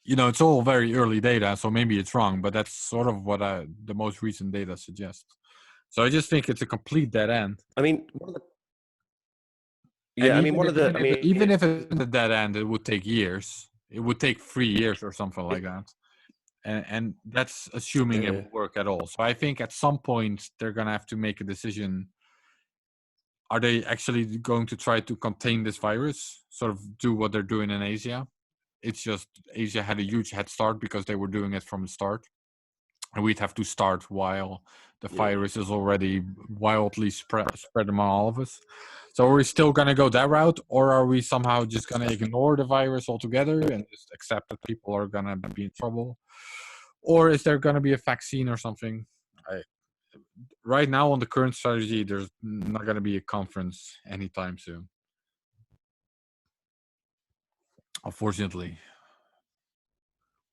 It's all very early data, so maybe it's wrong, but that's sort of what the most recent data suggests. So I just think it's a complete dead end.
I mean,
And
yeah, I mean,
even if it's a dead end, it would take years. It would take 3 years or something like that. And that's assuming it will work at all. So I think at some point they're gonna have to make a decision. Are they actually going to try to contain this virus? Sort of do what they're doing in Asia. It's just Asia had a huge head start because they were doing it from the start. And we'd have to start while the virus is already wildly spread among all of us. So are we still going to go that route, or are we somehow just going to ignore the virus altogether and just accept that people are going to be in trouble? Or is there going to be a vaccine or something? Right now, on the current strategy, there's not going to be a conference anytime soon, unfortunately.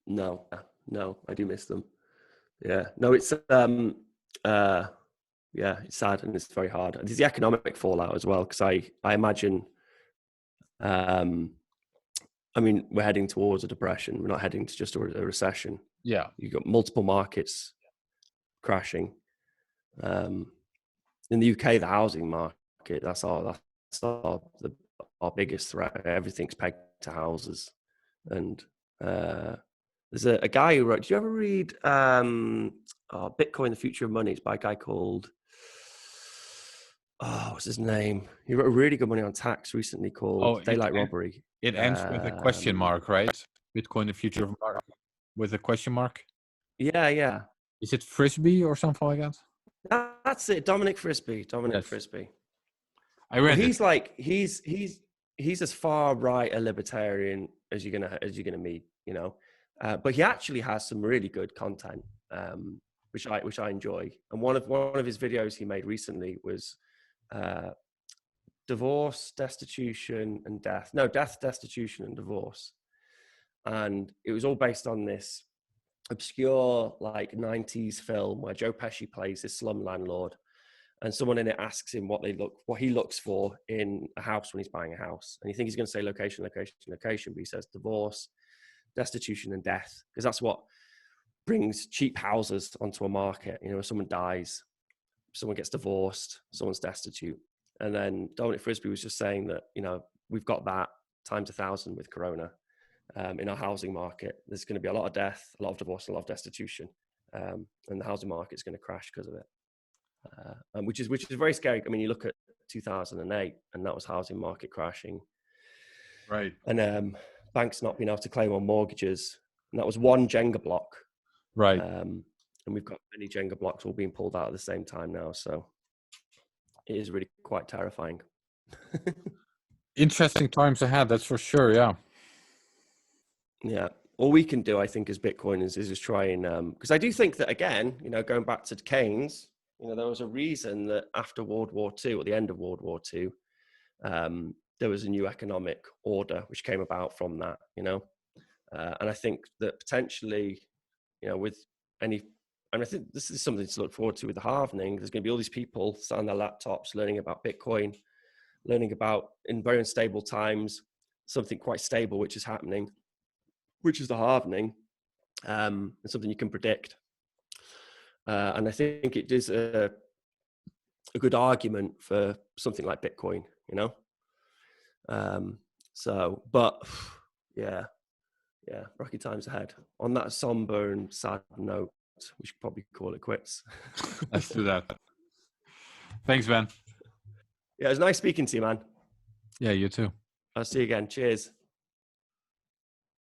no, I do miss them. Yeah, no, it's yeah, it's sad and it's very hard. There's the economic fallout as well, because I imagine, I mean, we're heading towards a depression. We're not heading to just a recession.
Yeah.
You've got multiple markets crashing. In the UK, the housing market, that's our biggest threat. Everything's pegged to houses. And there's a guy who wrote, did you ever read Bitcoin, the Future of Money? It's by a guy called, what's his name? He wrote a really good one on tax recently called Daylight Robbery.
It ends with a question mark, right? Bitcoin, the future of market, with a question mark.
Yeah.
Is it Frisbee or something like that?
That's it. Dominic Frisby.
Yes.
Frisby.
I read
he's
it.
like he's as far right a libertarian as you're gonna meet, but he actually has some really good content, which I enjoy. And one of his videos he made recently was divorce, destitution, and death. No, death, destitution, and divorce. And it was all based on this obscure like 90s film where Joe Pesci plays this slum landlord, and someone in it asks him what he looks for in a house when he's buying a house. And you think he's going to say location, but he says divorce, destitution, and death, because that's what brings cheap houses onto a market. If someone dies, someone gets divorced, someone's destitute. And then Dominic Frisby was just saying that, we've got that times 1,000 with Corona. In our housing market, there's going to be a lot of death, a lot of divorce, a lot of destitution, and the housing market is going to crash because of it. Which is very scary. I mean, you look at 2008, and that was housing market crashing,
right?
And banks not being able to claim on mortgages, and that was one Jenga block,
right?
And we've got many Jenga blocks all being pulled out at the same time now. So it is really quite terrifying.
Interesting times ahead, that's for sure. Yeah.
Yeah. All we can do, I think, as Bitcoiners is just try and because I do think that, again, going back to Keynes. There was a reason that after World War II, or the end of World War II, there was a new economic order which came about from that, and I think that potentially, with any and I think this is something to look forward to with the halvening. There's going to be all these people sat on their laptops learning about Bitcoin, learning about, in very unstable times, something quite stable, which is happening, which is the halvening, and something you can predict. And I think it is a good argument for something like Bitcoin, you know? But yeah, rocky times ahead. On that somber and sad note, we should probably call it quits.
Let's do that. Thanks, Ben.
Yeah, it was nice speaking to you, man.
Yeah, you too.
I'll see you again. Cheers.